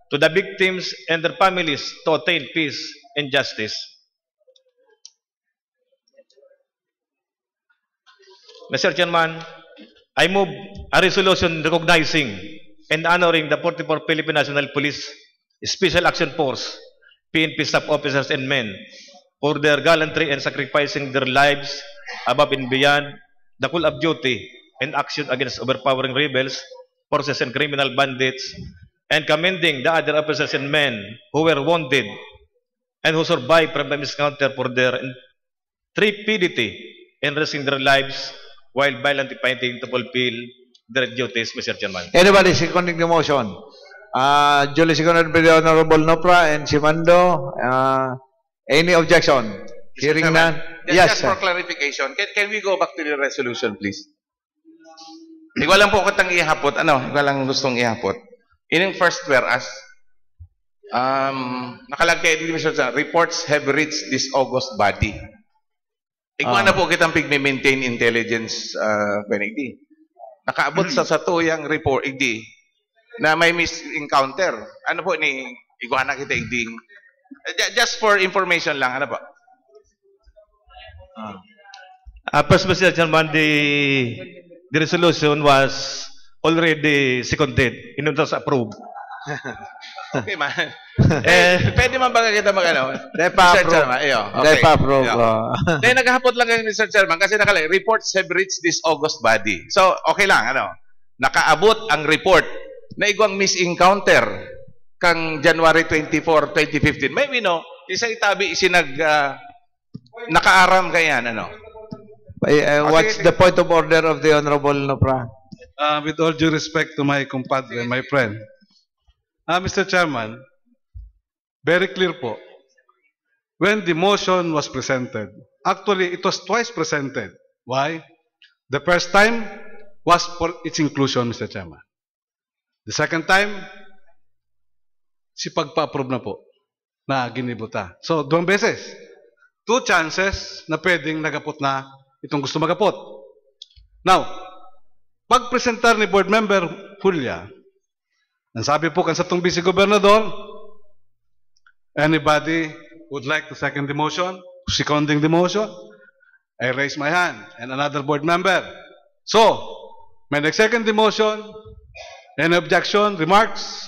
to the victims and their families to attain peace and justice. Mr. Chairman, I move a resolution recognizing and honoring the 44 Philippine National Police Special Action Force, PNP staff officers and men, for their gallantry and sacrificing their lives above and beyond the call of duty and action against overpowering rebels, forces, and criminal bandits, and commending the other officers and men who were wounded and who survived from the encounter for their intrepidity in risking their lives while violently fighting to fulfill their duties, Mr. Chairman. Anybody seconding the motion? Duly seconded by the Honorable Nopra and Simando. Any objection? Hearing none? Yes, Just for clarification, can we go back to the resolution, please? Ikaw lang po kitang ihapot. Ikaw lang gustong ihapot. In yung first whereas, nakalagay dito, Mr. Chairman, reports have reached this August body. Ikaw na po kitang pigme-maintain intelligence, Benigdi. Nakaabot sa tuyang report, Igdi, na may mis-encounter. Ano po ni, ikaw na kita, Igdi. Just for information lang, ano po? First, Mr. Chairman, the resolution was already seconded. It was approved. Okay, man. Pwede man ba kita mag-ano? Mr. Chairman, Depa-approve. Dahil naghahapot lang kayo, Mr. Chairman, kasi nakalagay, reports have reached this August body. So, okay lang, nakaabot ang report na igwang misencounter kang January 24, 2015. Maybe, isa itabi isinag nakaaram kayan, What's the point of order of the Honorable Nopra? With all due respect to my compadre, my friend, Mr. Chairman, very clear po, when the motion was presented, actually it was twice presented. Why? The first time was for its inclusion, Mr. Chairman. The second time, si pagpa-approve na po na ginibuta. So, 2 beses. 2 chances na pwedeng nagapot na itong gusto magapot. Now, pag-presentar ni Board Member Julia, ang sabi po kan sa itong Vice Gobernador, anybody would like to second the motion, seconding the motion? I raise my hand. And another board member. So, may nag-second the motion. Any objection? Remarks?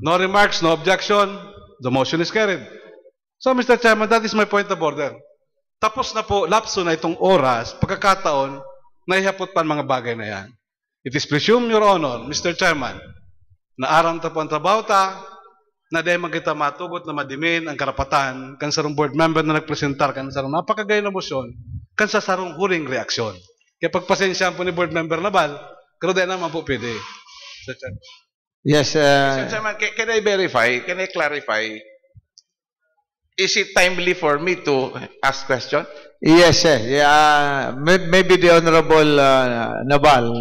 No remarks, no objection. The motion is carried. So, Mr. Chairman, that is my point of order. Tapos na po, lapso na itong oras, pagkakataon, naihapot pa ang mga bagay na yan. It is presumed, Your Honor, Mr. Chairman, na aram ta po ang trabaho ta, na dahil magkita matubot na madimin ang karapatan kan sarong board member na nagpresentar kan sarong napakagay na motion, kan sa sarong huling reaksyon. Kaya pagpasensyahan po ni board member Nabal, pero dahil naman po pwede. Mr. Chairman. Yes, Mr. Chairman, can I verify, can I clarify, is it timely for me to ask question? Yes, sir. Yeah, maybe the Honorable Nabal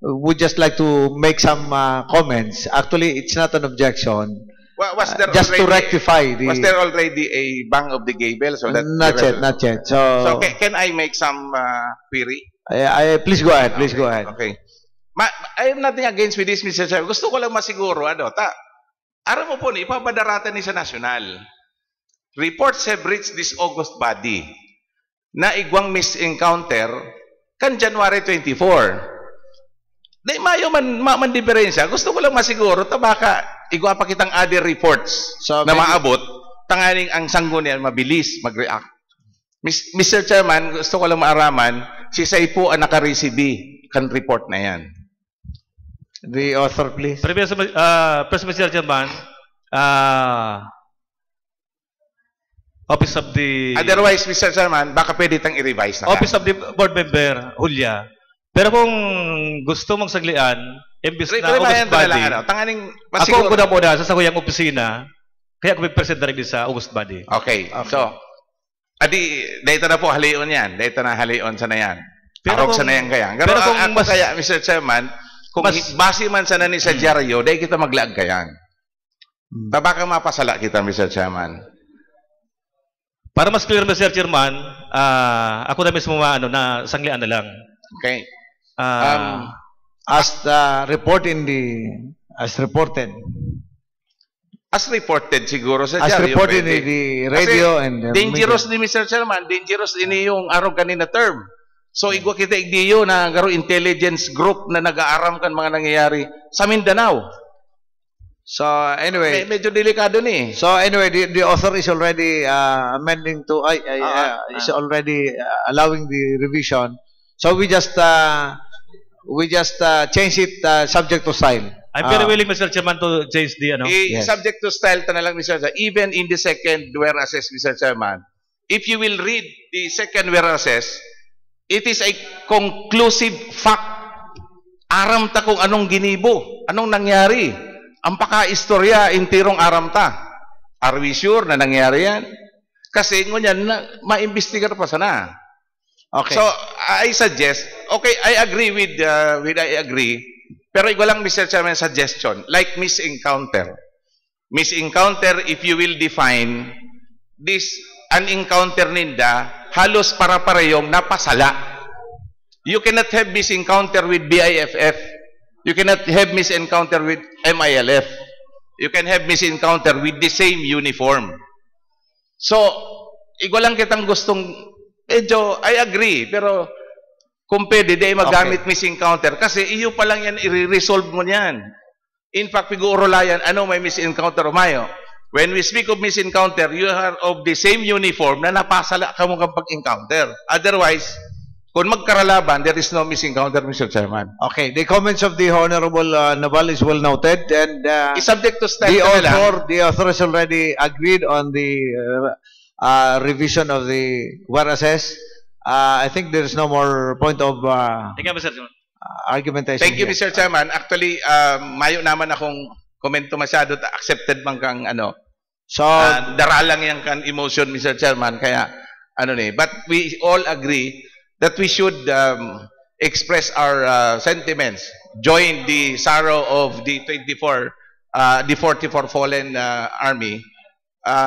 would just like to make some comments. Actually, it's not an objection. Was there Just to already, rectify the... Was there already a bang of the gable? So that Not yet, not yet. So can I make some query? Please go ahead, please go ahead. Okay. I have nothing against with this, Mr. Chairman. Gusto ko lang masiguro, aram mo po ni, ipapadaratan ni sa national. Reports have reached this August body na igwang misencounter kan January 24. Dahil mayo man diferensya. Gusto ko lang masiguro, baka igwa pa kitang other reports na maabot, tanganing ang sanggunian mabilis mag-react. Mr. Chairman, gusto ko lang maaraman, si Saipo ang naka-receive kan report na yan. The author, please. Previous, Mr. Chairman, Office of the... Otherwise, Mr. Chairman, baka pwede tang i-revise na. Office of the Board Member, Julia. Pero kung gusto mong saglian, imbis na August body, ako ang muna sa sakuyang opisina, kaya ako may present na rin sa August body. Okay. So, dito na po halion yan. Dito na halion sa na yan. Arog sa na yan kaya. Pero kung ako kaya, Mr. Chairman, kung base man sa nani sa dyaryo, dahil kita maglaag kayang. Baka mapasala kita, Mr. Chairman. Para mas clear, Mr. Chairman, ako na mismo na sanglian na lang. Okay. As reported siguro sa as dyaryo. reported in the radio. Kasi and dangerous ni Mr. Chairman, dangerous din yung araw kanina term. So igwa kita igdiyo na garo intelligence group na nag-aaram kan mga nangyayari sa Mindanao. So anyway, medyo delikado ni. So anyway, the author is already amending to is already allowing the revision. So we just change it subject to style. I'm very willing, Mr. Chairman, to change the ano. Yes. Subject to style ta na lang, Mr. Chairman. Even in the second whereas, Mr. Chairman, if you will read the second whereas, it is a conclusive fact. Aram ta kung anong ginibo, anong nangyari. Ang paka-istorya, intirong aram ta. Are we sure na nangyari yan? Kasi ngunyan, ma-investigar pa sana. Okay. So, I suggest, okay, I agree with I agree, pero ikaw lang, Mr. Chairman, suggestion, like misencounter. Misencounter, if you will define this, an encounter ninda, halos para-parehong napasala. You cannot have misencounter with BIFF. You cannot have misencounter with MILF. You can have misencounter with the same uniform. So, ikaw lang kitang gustong, medyo, I agree, pero kung pwede, di magamit misencounter. Kasi iyo pa lang yan, i-resolve mo yan. In fact, siguro yan, ano may misencounter o mayo? When we speak of misencounter, you are of the same uniform na napasala ka mo kapag encounter. Otherwise, kung magkaralaban, there is no misencounter, Mr. Chairman. Okay, the comments of the Honorable Naval is well noted, and subject to style the author has already agreed on the revision of the whereas. I think there is no more point of Thank you, Mr. Chairman. Argumentation. Thank you, here. Mr. Chairman. Actually, mayo naman akong komento masyado, accepted man kang ano. So, dara lang yang kan emotion, Mr. Chairman, kaya ano ni. But we all agree that we should express our sentiments, join the sorrow of the 44 fallen army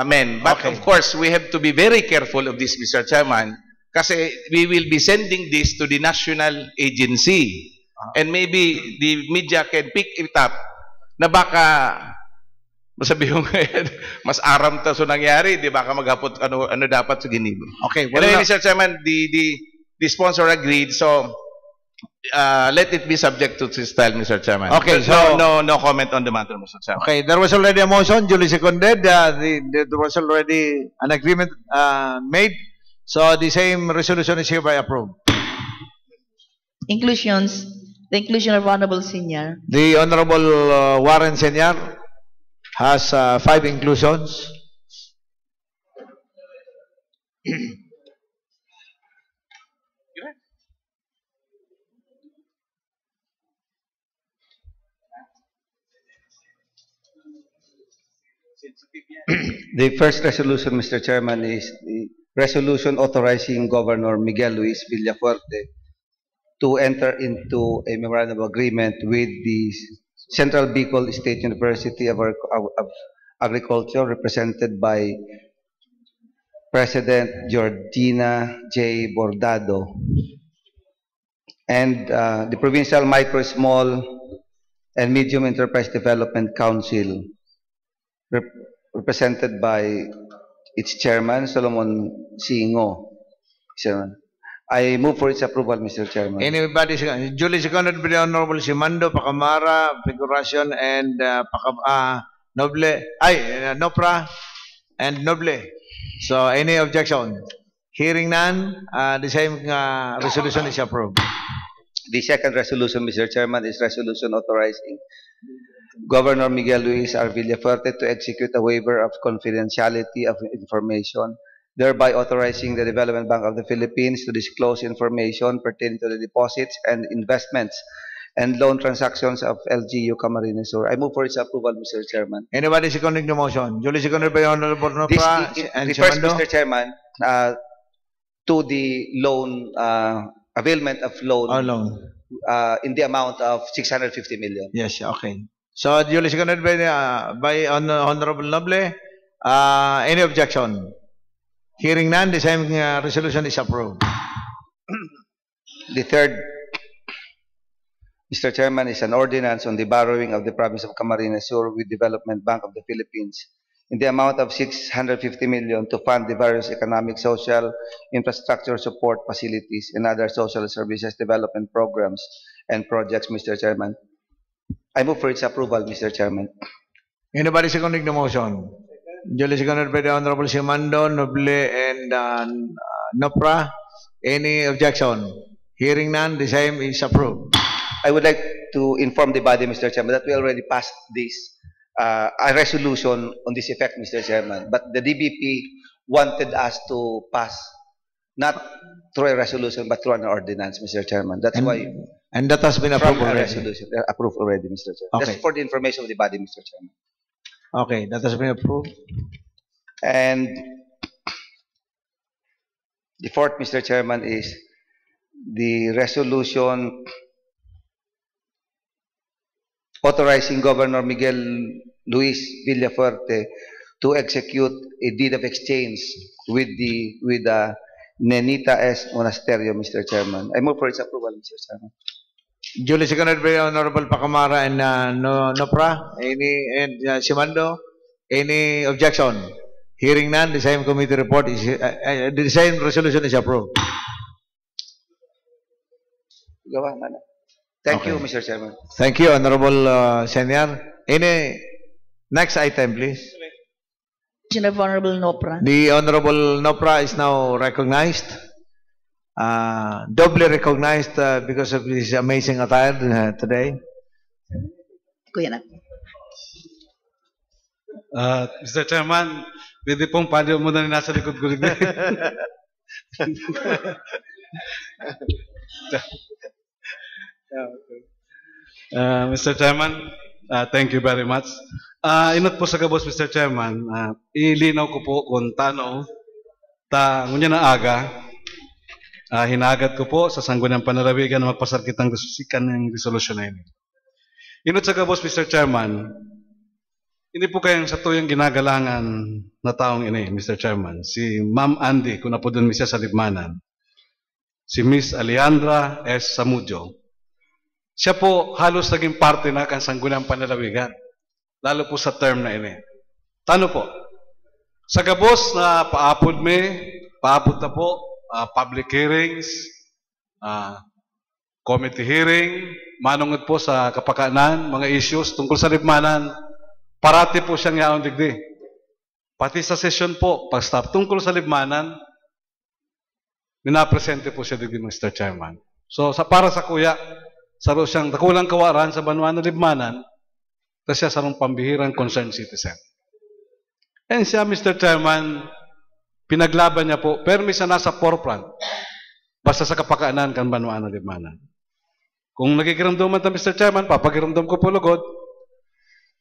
men. But of course, we have to be very careful of this, Mr. Chairman, kasi we will be sending this to the national agency. And maybe the media can pick it up na baka masabi yung mas aram ta so nangyari, di baka maghapot ano dapat sa ginibo. Okay, well, anyway, Mr. Chairman, the sponsor agreed, so let it be subject to this style, Mr. Chairman. Okay, so no comment on the matter, Mr. Chairman. Okay, there was already a motion, duly seconded. There was already an agreement made. So the same resolution is hereby approved. Inclusions. The inclusion of Honorable Senior. The Honorable Warren Senior has 5 inclusions. The first resolution, Mr. Chairman, is the resolution authorizing Governor Miguel Luis Villafuerte to enter into a memorandum of agreement with the Central Bicol State University of Agriculture, represented by President Georgina J. Bordado, and the Provincial Micro, Small, and Medium Enterprise Development Council, represented by its chairman, Solomon Singo. I move for its approval, Mr. Chairman. Anybody, duly seconded by the Honorable Simando, Pacamara, Figuracion, and Noble, Nopra, and Noble. So, any objection? Hearing none, the same resolution is approved. The second resolution, Mr. Chairman, is resolution authorizing Governor Miguel Luis R. Villafuerte to execute a waiver of confidentiality of information, thereby authorizing the Development Bank of the Philippines to disclose information pertaining to the deposits and investments and loan transactions of LGU Camarines Sur. I move for its approval, Mr. Chairman. Anybody seconding the motion? Duly seconded by Honorable Nopra and refers, Simando. Mr. Chairman, to the loan, availment of loan, in the amount of 650 million. Yes, okay. So, duly seconded by Honorable Noble. Any objection? Hearing none, the same resolution is approved. The third, Mr. Chairman, is an ordinance on the borrowing of the province of Camarines Sur with Development Bank of the Philippines in the amount of 650 million to fund the various economic, social, infrastructure support facilities and other social services development programs and projects, Mr. Chairman. I move for its approval, Mr. Chairman. Anybody seconding the motion? Duly seconded by the Honorable Simando, Noble, and Nopra. Any objection? Hearing none, the same is approved. I would like to inform the body, Mr. Chairman, that we already passed this a resolution on this effect, Mr. Chairman. But the DBP wanted us to pass not through a resolution but through an ordinance, Mr. Chairman. That's why. And that has been approved already. Resolution approved already, Mr. Chairman. Okay. Just for the information of the body, Mr. Chairman. Okay, that has been approved. And the fourth, Mr. Chairman, is the resolution authorizing Governor Miguel Luis Villafuerte to execute a deed of exchange with Nenita S. Monasterio, Mr. Chairman. I move for its approval, Mr. Chairman. Duly seconded by Honorable Pacamara and Nopra. And Simando. Any objection? Hearing none, the same committee report is the same resolution is approved. Thank you, Mr. Chairman. Thank you, Honorable Senior. Any next item, please? Of Honorable Nopra. The Honorable Nopra is now recognized, doubly recognized because of his amazing attire today. Kuya na. Mr. Chairman, pwede pong paliw mo na nasa likod ko rin. Mr. Chairman, thank you very much. Inot po sa gabos, Mr. Chairman, ilinaw ko po kung tano, ngunya na aga, hinagad ko po sa Sangguniang Panlalawigan na magpasarkit ang resolusyon na ini. Inot sa gabos, Mr. Chairman, hindi po kayang sa tuyong ginagalangan na taong ini, Mr. Chairman. Si Ma'am Andy, kung na po doon siya sa Libmanan. Si Miss Aliandra S. Samudio. Siya po halos naging parte na kan Sangguniang Panlalawigan. Lalo po sa term na ini. Tano po? Sa gabos na paapod na po, public hearings, committee hearing, manungod po sa kapakanan, mga issues tungkol sa Libmanan, parati po siyang yaon digdi. Pati sa session po, pag stop tungkol sa Libmanan, minapresente po siya digdi, Mr. Chairman. So, para sa kuya, saro siyang dakulang kawaran sa Banwa ng Libmanan, tapos siya sarong pambihirang concerned citizen. And siya, Mr. Chairman, pinaglaban niya po, pero misa nasa forefront, basta sa kapakanan kan Banwa ng Libmanan. Kung nagigiramdaman ta, Mr. Chairman, papagiramdam ko po lugod,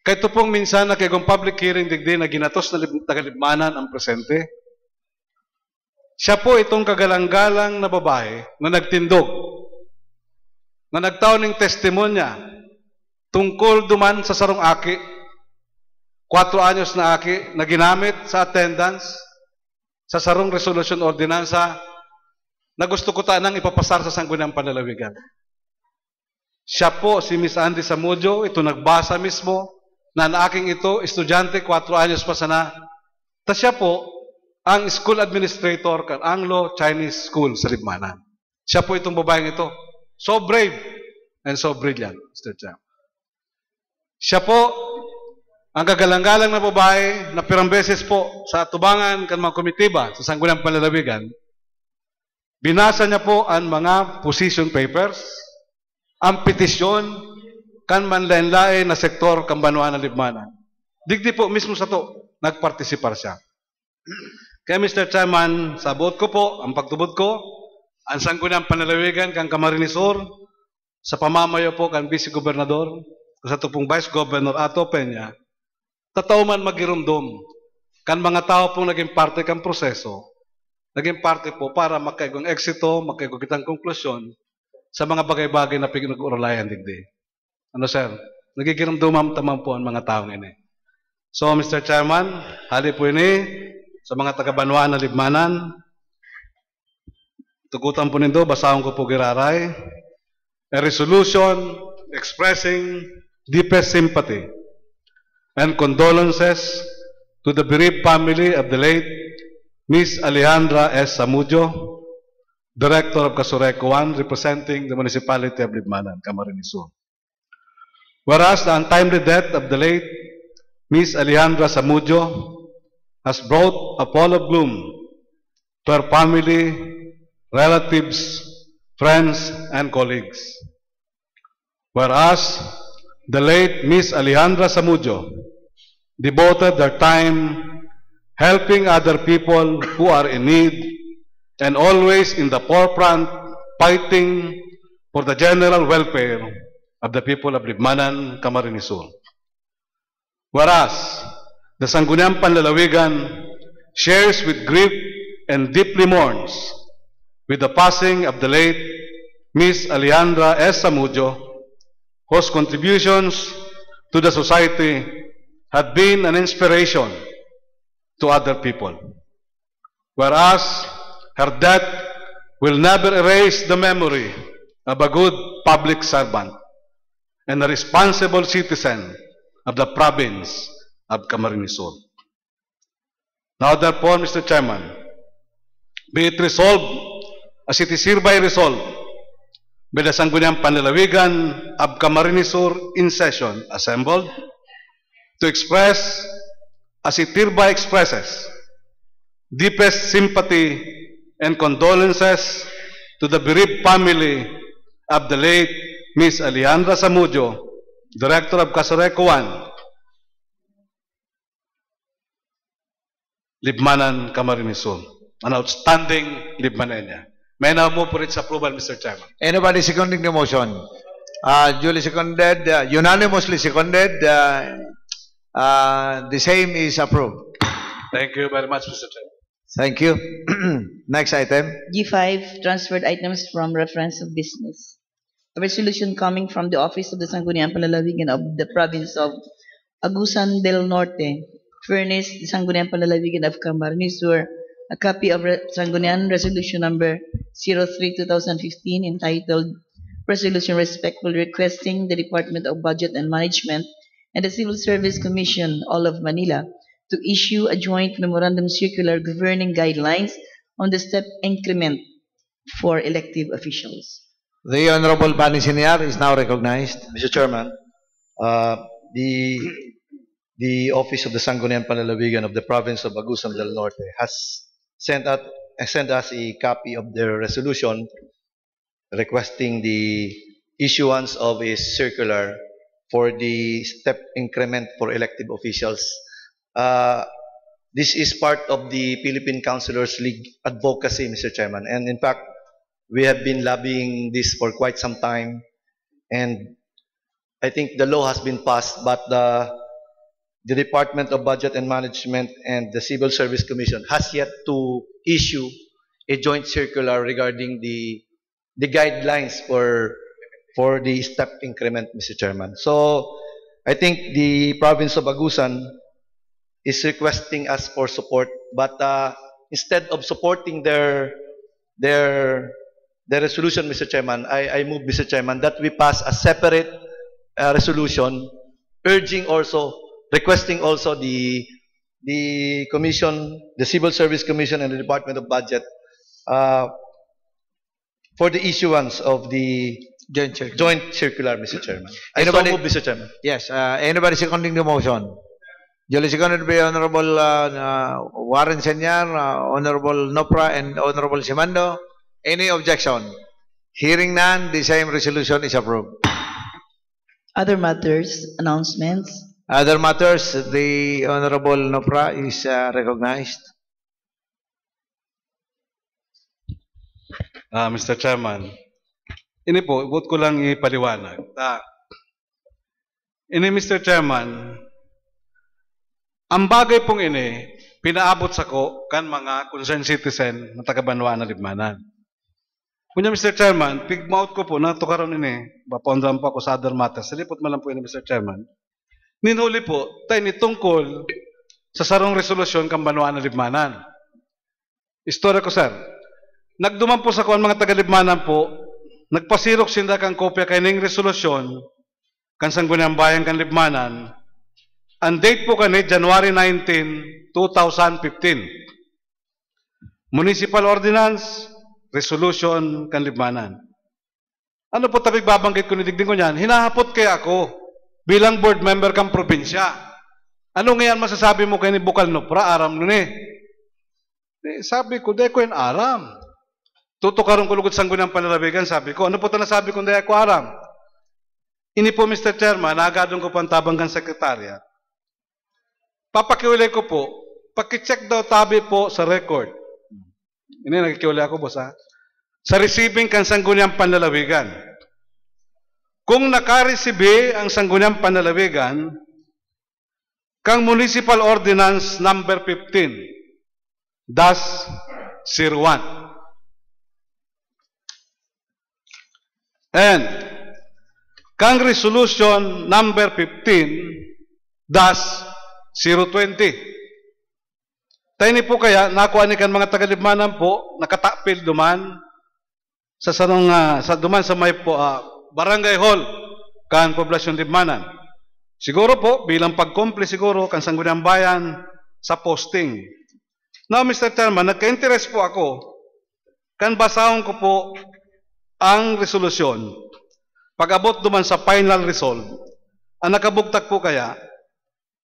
kahit ito pong minsan na kay kung public hearing digdi na ginatos na taga-Libmanan ang presente, siya po itong kagalang-galang na babae na nagtindog, na nagtaon ng testimonya tungkol duman sa sarong aki, 4 anyos na aki, na ginamit sa attendance sa sarong resolution ordinansa na gusto ko tanang ipapasar sa Sangguniang Panlalawigan. Siya po, si Miss Andy Samudio, ito nagbasa mismo, na aking ito, estudyante, 4 anyos pa sana. Tapos siya po, ang school administrator kan Anglo-Chinese School sa Libmanan. Siya po itong babaeng ito. So brave and so brilliant, Mr. Chairman. Siya po, ang kagalang-galang na babae na pirang beses po sa atubangan kan mga komitiba sa Sangguniang Panlalawigan, binasa niya po ang mga position papers, ang petisyon, kan manlain-lain na sektor kan Banwa ng Libmanan. Digdi po mismo sa to, nagpartisipar siya. Kaya Mr. Chairman, sa buot ko po, ang pagtubod ko, ang Sangguniang Panlalawigan kan Camarinesor, sa pamamayo po kan Vice Gobernador, sa tupong Vice Governor Ato Peña, tataw man magirumdom, kan mga tao pong naging parte kan proseso, naging parte po para makaigong eksito, makaigong kitang konklusyon sa mga bagay-bagay na pinag-uralayan digdi. Ano sir, nagigiramdumam tamang po ang mga taong ini. So Mr. Chairman, hali po ini sa mga taga-Banwa na Libmanan, tugutan po nindo, basahon ko po giraray, a resolution expressing deepest sympathy and condolences to the bereaved family of the late Miss Alejandra S. Samudio, Director of Casureco 1, representing the municipality of Libmanan, Camarines Sur. Whereas the untimely death of the late Miss Alejandra Samudio has brought a pall of gloom to her family, relatives, friends, and colleagues. Whereas the late Miss Alejandra Samudio devoted their time helping other people who are in need and always in the forefront fighting for the general welfare of the people of Libmanan, Camarines Sur. Whereas the Sangguniang Panlalawigan shares with grief and deeply mourns with the passing of the late Miss Alejandra S. Samudio, whose contributions to the society had been an inspiration to other people. Whereas her death will never erase the memory of a good public servant and a responsible citizen of the province of Camarines Sur. Now therefore, Mr. Chairman, be it resolved as it is hereby resolved by the Sangguniang Panlalawigan of Camarines Sur in session assembled to express as it hereby expresses deepest sympathy and condolences to the bereaved family of the late Miss Alejandra Samudio, Director of Casureco 1, Libmanan, Camarines Sur, an outstanding Libmanenya. May I now move for its approval, Mr. Chairman. Anybody seconding the motion? Duly seconded, unanimously seconded. The same is approved. Thank you very much, Mr. Chairman. Thank you. Next item. G5, transferred items from reference of business. A resolution coming from the Office of the Sangguniang Panlalawigan of the Province of Agusan del Norte furnished the Sangguniang Panlalawigan of Camarines Sur a copy of Sangguniang Resolution number 03/2015 entitled Resolution respectfully requesting the Department of Budget and Management and the Civil Service Commission, all of Manila, to issue a joint memorandum circular governing guidelines on the step increment for elective officials. The Honorable Bani Senior is now recognized. Mr. Chairman, the Office of the Sangguniang Panlalawigan of the Province of Agusan del Norte has sent us a copy of their resolution requesting the issuance of a circular for the step increment for elective officials. This is part of the Philippine Councilors League advocacy, Mr. Chairman, and in fact, we have been lobbying this for quite some time, and I think the law has been passed, but the Department of Budget and Management and the Civil Service Commission has yet to issue a joint circular regarding the guidelines for the step increment, Mr. Chairman. So I think the province of Agusan is requesting us for support, but instead of supporting their resolution, Mr. Chairman, I move, Mr. Chairman, that we pass a separate resolution urging also, requesting also the Commission, the Civil Service Commission and the Department of Budget for the issuance of the joint circular, Mr. Chairman. Anybody, I so move, Mr. Chairman. Yes, anybody seconding the motion? Duly seconded by Honorable Warren Senior, Honorable Nopra, and Honorable Simando. Any objection? Hearing none, the same resolution is approved. Other matters, announcements. Other matters, the Honorable Nopra is recognized. Mr. Chairman, ini po, ibut ko lang ipaliwanag. Ini, Mr. Chairman, ang bagay pong ini, pinaabot sa ko kan mga concerned citizen na taga-Banwa na Libmanan. Kunya, Mr. Chairman, pigmaut ko po, natukaroon ini, bapondram po ako sa other matters. Silipot mo lang po ini, Mr. Chairman. Ninhuli po, tayo ni tungkol sa sarong resolusyon kan Banwa na Libmanan. Istorya ko, sir. Nagduman po sa kuan mga taga-Libmanan po, nagpasirok sinda kang kopya kay ning resolusyon kan Sangguniang Bayan kan Libmanan Ang date po kani January 19, 2015. Municipal Ordinance, Resolution Kanlibmanan. Ano po tabig babanggit ko nidigding ko niyan? Hinahapot kaya ako bilang board member kang probinsya. Ano ngayon masasabi mo kay ni Bukal Nopra? Aram nun eh. Sabi ko, di ko yung aram. Tutukarong kulugod Sangguniang Panlalawigan, sabi ko. Ano po ito nasabi ko, di ko aram? Ini po, Mr. Chairman, nagadong ko po ang tabanggang sekretarya. Papakiulay ko po, pakicheck daw tabi po sa record. Ini nagkikiulay ako, boss, ha? Sa receiving kang Sangguniang Panlalawigan. Kung nakareceive ang Sangguniang Panlalawigan, kang Municipal Ordinance number 15-01. And kang Resolution number 15-020. Tayo ni po kaya, nakuha ni kan mga tagalibmanan po, nakatapil duman, sa duman sa may po, Barangay Hall, kan Poblasyon Libmanan. Siguro po, bilang pag-comply siguro, kan Sangguniang Bayan, sa posting. Now, Mr. Chairman, nagka-interest po ako, kan basahon ko po ang resolusyon. Pag-abot duman sa final resolve, ang nakabugtak po kaya,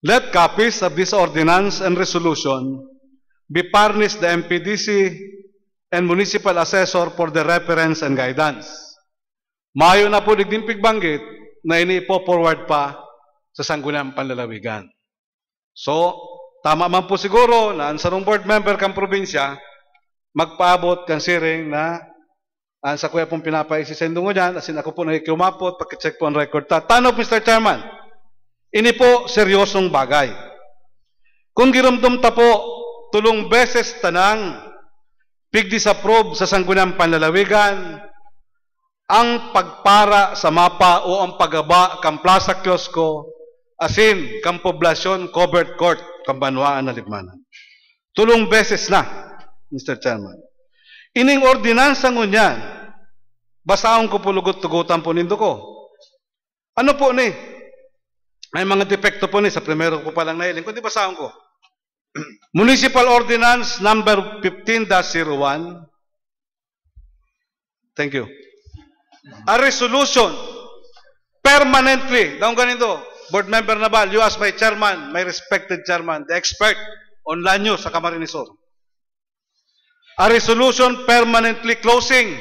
let copies of this ordinance and resolution be furnished the MPDC and Municipal Assessor for the reference and guidance. Mayo na po digdimpig banggit na ini-forward pa sa Sangguniang Panlalawigan. So, tama man po siguro na ang sarong board member kang probinsya magpaabot kang siring na sa kuya pong pinapaisisendo mo dyan, asin ako po nakikiumapot, pakicheck po ang record. Tanong, Mr. Chairman, ini po seryosong bagay. Kung girumdum ta po, tulong beses tanang pig-disapprove sa Sangguniang Panlalawigan ang pagpara sa mapa o ang pagaba kang Plaza Kiosco asin kang poblasyon covered court kang Banwaan na Libmanan. Tulong beses na, Mr. Chairman. Ining ordinansa ngunyan, basahon ko po lugot-tugutan po nindo ko. Ano po ni? May mga depekto po ni sa primero ko palang nailing. Kundi basahon ko. Municipal Ordinance number 15-01. Thank you. A resolution permanently, daw ganito, board member Nabal, you as my chairman, my respected chairman, the expert on land use sa Camarines Sur. A resolution permanently closing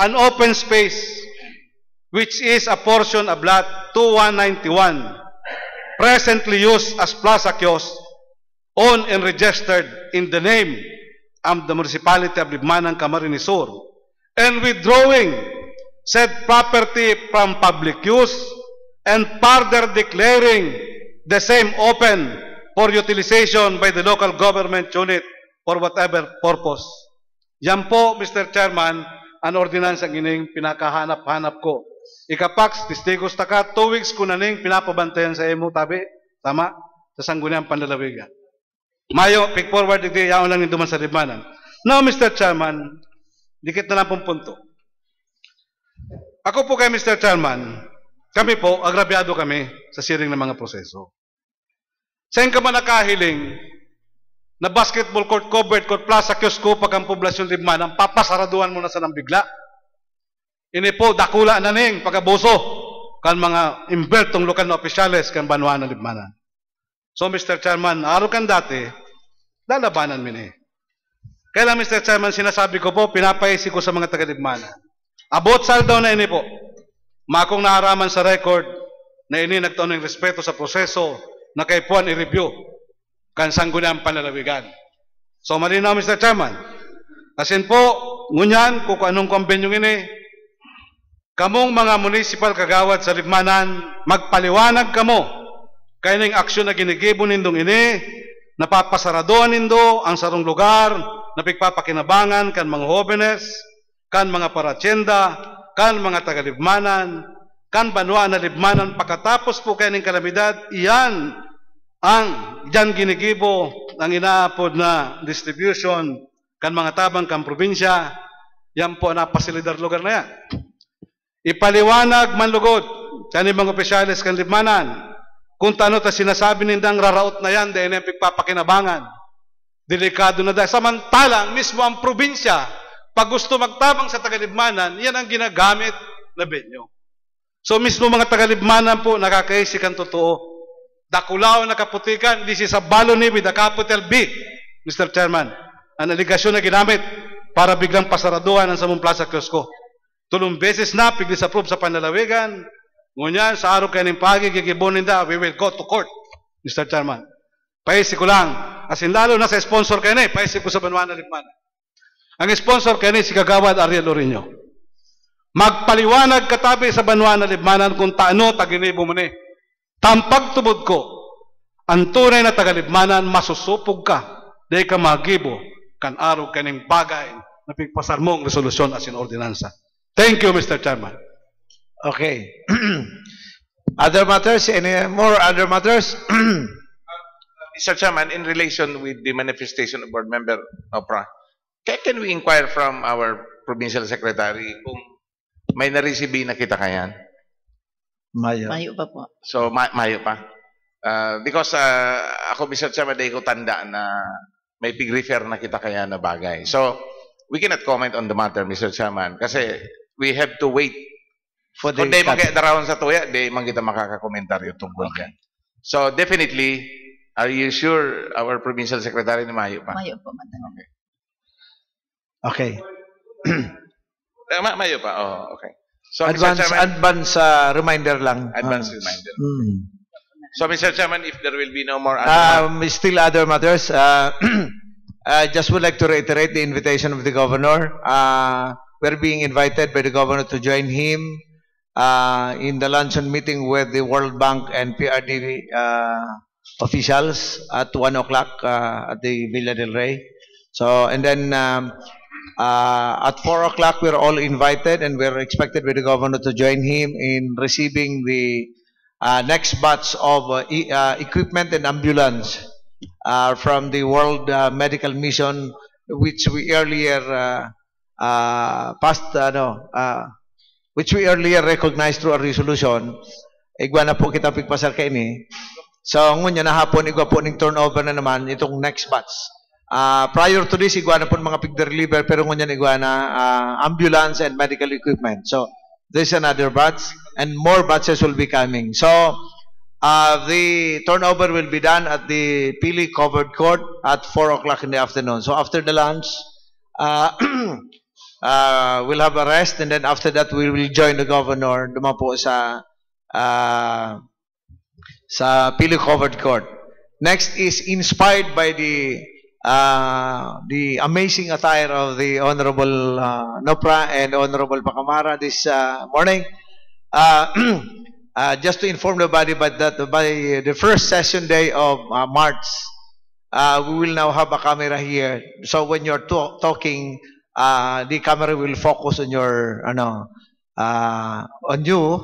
an open space which is a portion of lot 2191 presently used as Plaza Kiosk owned and registered in the name of the municipality of Libmanan, Camarines Sur, and withdrawing said property from public use and further declaring the same open for utilization by the local government unit for whatever purpose. Yan po, Mr. Chairman, ang ordinance ang ining pinakahanap-hanap ko. Ikapax, testigos taka, 2 weeks ko na ning pinapabantayan sa emo tabi, tama? Sa Sangguniang Panlalawigan. Mayo, pick forward, hindi yaon lang ninduman sa Libmanan. Now, Mr. Chairman, dikit na lang pong punto. Ako po kay Mr. Chairman, kami po, agrabyado kami sa siring ng mga proseso. Saan ka man nakahiling na basketball court, covered court, Plaza Kiosco, pag ang poblasyon Libmanan, papasaraduan mo na sa nang bigla. Ini po, dakula na ning pag-abuso kan mga imbertong lokal na opisyales kan Banwaan na Libmanan. So, Mr. Chairman, araw kan dati, lalabanan mo ni. Kaya lang, Mr. Chairman, sinasabi ko po, pinapaisi ko sa mga taga-Libmanan. Abot saldaw na ini po. Makong naaraman sa record na ini nagtaon ng respeto sa proseso na kay Puan i-review kan Sangguniang Panlalawigan. So, malinaw, Mr. Chairman. Asin po, ngunyan, kung anong konbenyong ini, kamong mga municipal kagawad sa Libmanan, magpaliwanag kamo kaya ng aksyon na ginigibo nindong ini, napapasaradoan nindo ang sarong lugar na pigpapakinabangan kan mga jóvenes, kan mga paratyenda, kan mga taga-Libmanan, kan Banwaan na Libmanan, pagkatapos po kaya ng kalamidad, iyan ang diyan ginigibo ang inaapod na distribution kan mga tabang kan probinsya, yan po napasilidar lugar na yan. Ipaliwanag man lugod sa mga opisyales kan Libmanan, Kung tano ta sinasabi nindang raraot na yan, dahil yung pagpapakinabangan. Delikado na dahil. Samantalang, mismo ang probinsya, pag gusto magtabang sa Tagalibmanan, yan ang ginagamit na venue. So mismo mga Tagalibmanan po, nakakaisik ang totoo. Dakulao na kaputikan, this is a balony with a capital B, Mr. Chairman. Ang aligasyon na ginamit para biglang pasaraduhan ang Samung Plaza Kiosco. Tulong beses na, piglis-approve sa panlalawigan. Ngunyan, sa araw kayo ng pagi, gigibonin da, we will go to court, Mr. Chairman. Paisip ko lang, asin lalo na sa sponsor kayo na, paisip ko sa Banwana Lipman. Ang sponsor kayo si Kagawad Ariel Orino. Magpaliwanag katabi sa Banwana Lipmanan kung taano taginibo mo ni. Tampag tubod ko, ang tunay na Tagalibmanan, masusupog ka, dahil ka magibo, kan araw kayo ng bagay na pigpasar mong resolusyon asin ordinansa. Thank you, Mr. Chairman. Okay. Other matters? Any more other matters? Mr. Chairman, in relation with the manifestation of Board Member Opra, can we inquire from our Provincial Secretary kung may na-receive na kita kayan? Mayo. Mayo pa po. So, mayo pa. Because ako, Mr. Chairman, dahil ko tanda na may pig-refer na kita kaya na bagay. So, we cannot comment on the matter, Mr. Chairman, kasi we have to wait. Kung di magkakadarawang sa tuya, di man kita makakakomentaryo tungkol yan. So, definitely, are you sure our Provincial Secretary na mayo pa? Mayo po, madam. Okay. Mayo pa, oh, okay. So, advance, Mr. Chairman, advance reminder lang. advance reminder. So, Mr. Chairman, if there will be no more Still other matters. I just would like to reiterate the invitation of the governor. We're being invited by the governor to join him in the luncheon meeting with the World Bank and PRD officials at 1 o'clock at the Villa del Rey. So, and then at 4 o'clock, we're all invited and we're expected by the governor to join him in receiving the next batch of equipment and ambulance from the World Medical Mission, which we earlier which we earlier recognized through a resolution. Igwa na po kita pigpasar kay ni. So ngunya na hapon igwa po ning turnover na naman itong next batch. Prior to this igwa na po mga pig-deliver pero ngunya igwa na ambulance and medical equipment. So this is another batch and more batches will be coming. So the turnover will be done at the Pili Covered Court at 4 o'clock in the afternoon. So after the lunch, we'll have a rest and then after that we will join the governor duman po sa Pili Covered Court. Next is inspired by the amazing attire of the Honorable Nopra and Honorable Pacamara this morning. Just to inform the body that by the first session day of March, we will now have a camera here. So when you're talking, the camera will focus on your on you.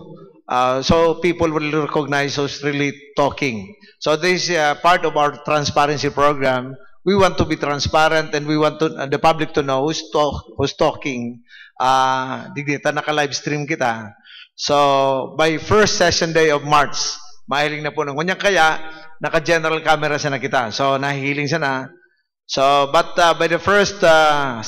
So people will recognize who's really talking. So this is part of our transparency program. We want to be transparent and we want the public to know who's talking. Digita naka-live stream kita. So by first session day of March, mahiling na po ng kunyang kaya naka-general camera siya na kita. So nahihiling siya na. So but by the first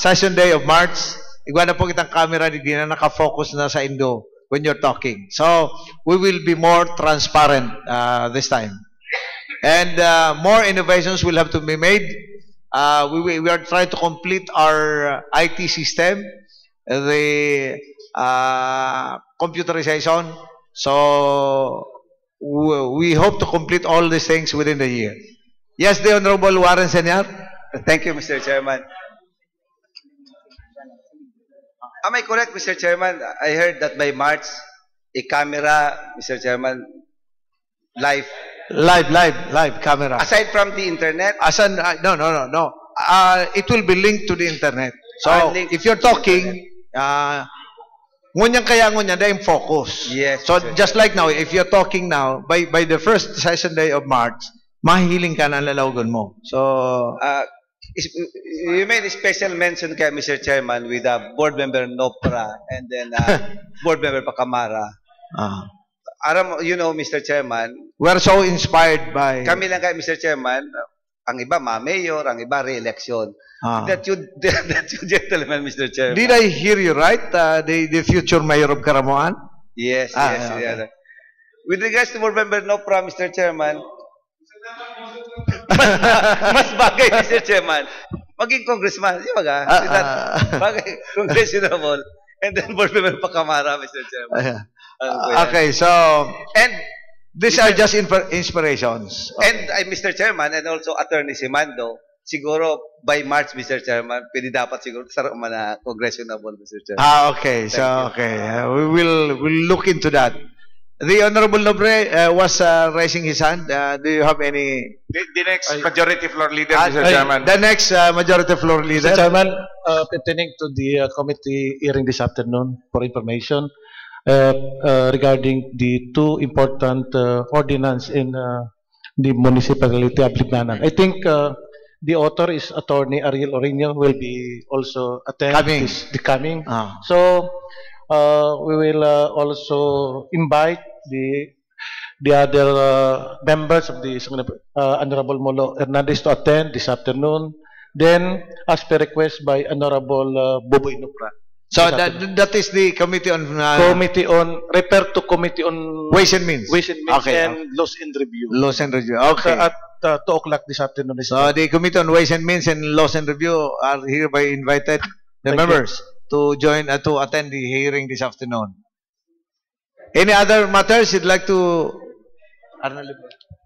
session day of March, igwa na po kitang camera di na naka-focus na sa Indo when you're talking. So we will be more transparent this time. And more innovations will have to be made. We are trying to complete our IT system, the computerization. So we hope to complete all these things within the year. Yes, the Honorable Warren Senior. Thank you, Mr. Chairman. Am I correct, Mr. Chairman? I heard that by March, a camera, Mr. Chairman, live camera. Aside from the internet? No. It will be linked to the internet. So if you're talking, ngunyang kaya ngunya na yung focus. Yes. So just like now, if you're talking now, by the first session day of March, mahihiling ka na ang lalawagan mo. So you made a special mention kay Mr. Chairman with Board Member Nopra and then Board Member Pacamara. you know, Mr. Chairman, We're so inspired by... kami lang kay Mr. Chairman, ang iba ma-mayor, ang iba re-election. Ah. That you gentlemen, Mr. Chairman. Did I hear you right? The future mayor of Caramoan? Yes, Ah, yes, okay. yes. With regards to board member Nopra, Mr. Chairman, mas bagay, Mr. Chairman, maging congressman, di ba ga? Bagay, congressional, and then board member Pacamara, Mr. Chairman. Okay, so... And these are just inspirations. And Mr. Chairman, and also Attorney Simando, siguro by March, Mr. Chairman, pwede dapat siguro sa na congressional, Mr. Chairman. Okay. So, okay. We'll look into that. The Honorable Nobre was raising his hand. Do you have any... The next majority floor leader, Mr. Chairman. The next majority floor leader. Mr. Chairman, pertaining to the committee hearing this afternoon for information regarding the two important ordinance in the municipality of Libnanan. I think the author is Attorney Ariel Orino will be also attending coming. So we will also invite the other members of the Honorable Molo Hernandez to attend this afternoon. Then, as per request by Honorable Boboy Nopra. So that is the committee on... refer to committee on... Ways and Means. Ways and Means Okay. and Laws and Review. Laws and Review. Okay. At 2 o'clock this afternoon. So the Committee on Ways and Means and Laws and Review are hereby invited, the Thank members, to join, to attend the hearing this afternoon. Any other matters you'd like to...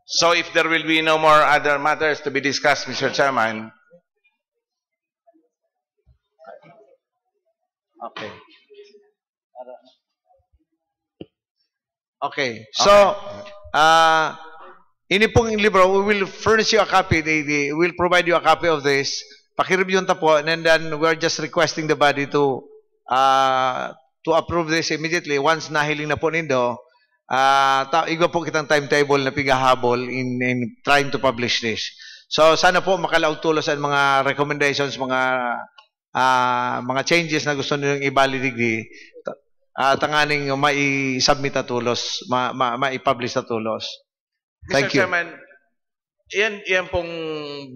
So if there will be no more other matters to be discussed, Mr. Chairman. Okay. Okay. So, ini pong libro, we will furnish you a copy. We'll provide you a copy of this. Pakireview nyo po, and then we're just requesting the body to approve this immediately. Once nahiling na po nindo, iba po kitang timetable na pigahabol in trying to publish this. So, sana po makalaog tulos ang mga recommendations, mga changes na gusto nilang i-validate, tanganing mai-submit na tulos, mai-publish na tulos. Thank Mr. you. Chairman, yan pong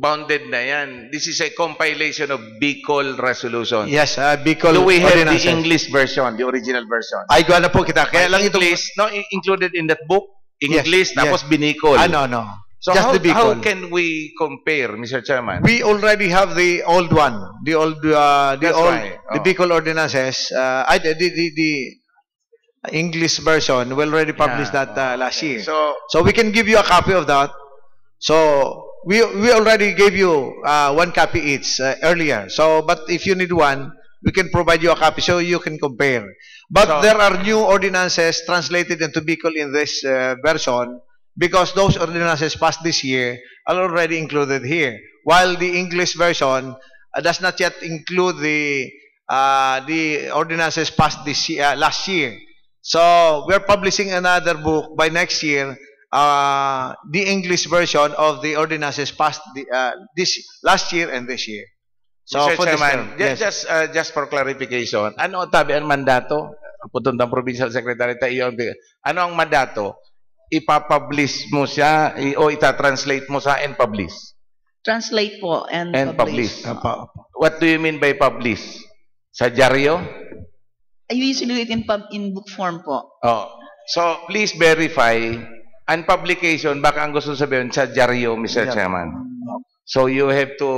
bounded na yan. This is a compilation of Bicol resolution. Yes, Bicol Do we have ordinances. the English version, the original version? Ay, gawa na po kita. Kaya lang English, no, included in that book, English, Yes, tapos yes. Binicol. No. So Just the how Bicol. can we compare, Mr. Chairman? We already have the old one, the right. the Bicol ordinances. The English version. We already published that last year. So we can give you a copy of that. So we already gave you one copy each earlier. So, but if you need one, we can provide you a copy so you can compare. But there are new ordinances translated into Bicol in this version, because those ordinances passed this year are already included here, while the English version does not yet include the ordinances passed last year. So we're publishing another book by next year, the English version of the ordinances passed this last year and this year. So Mr. for this Chairman, term, just for clarification, ano tabi ang mandato? Putuntang Provincial Secretary tayo, ano ang mandato? Ipapublish mo siya o itatranslate mo sa and publish? Translate po and publish. What do you mean by publish? Sa dyaryo? I usually do it in book form po. So please verify ang publication, baka ang gusto sabihin sa dyaryo, Mr. Chairman. So you have to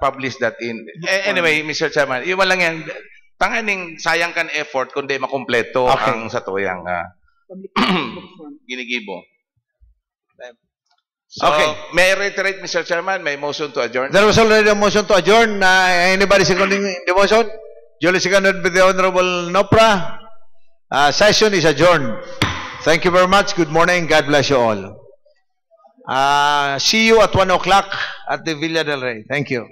publish that in... Anyway, Mr. Chairman, iwan lang yan. Tanganing sayang kan effort kundi makumpleto ang satuyang ginigibo. So, may I reiterate, Mr. Chairman, may motion to adjourn? there was already a motion to adjourn. Anybody seconding the motion? Duly seconded by the Honorable Nopra. Session is adjourned. Thank you very much. Good morning. God bless you all. See you at 1 o'clock at the Villa del Rey. Thank you.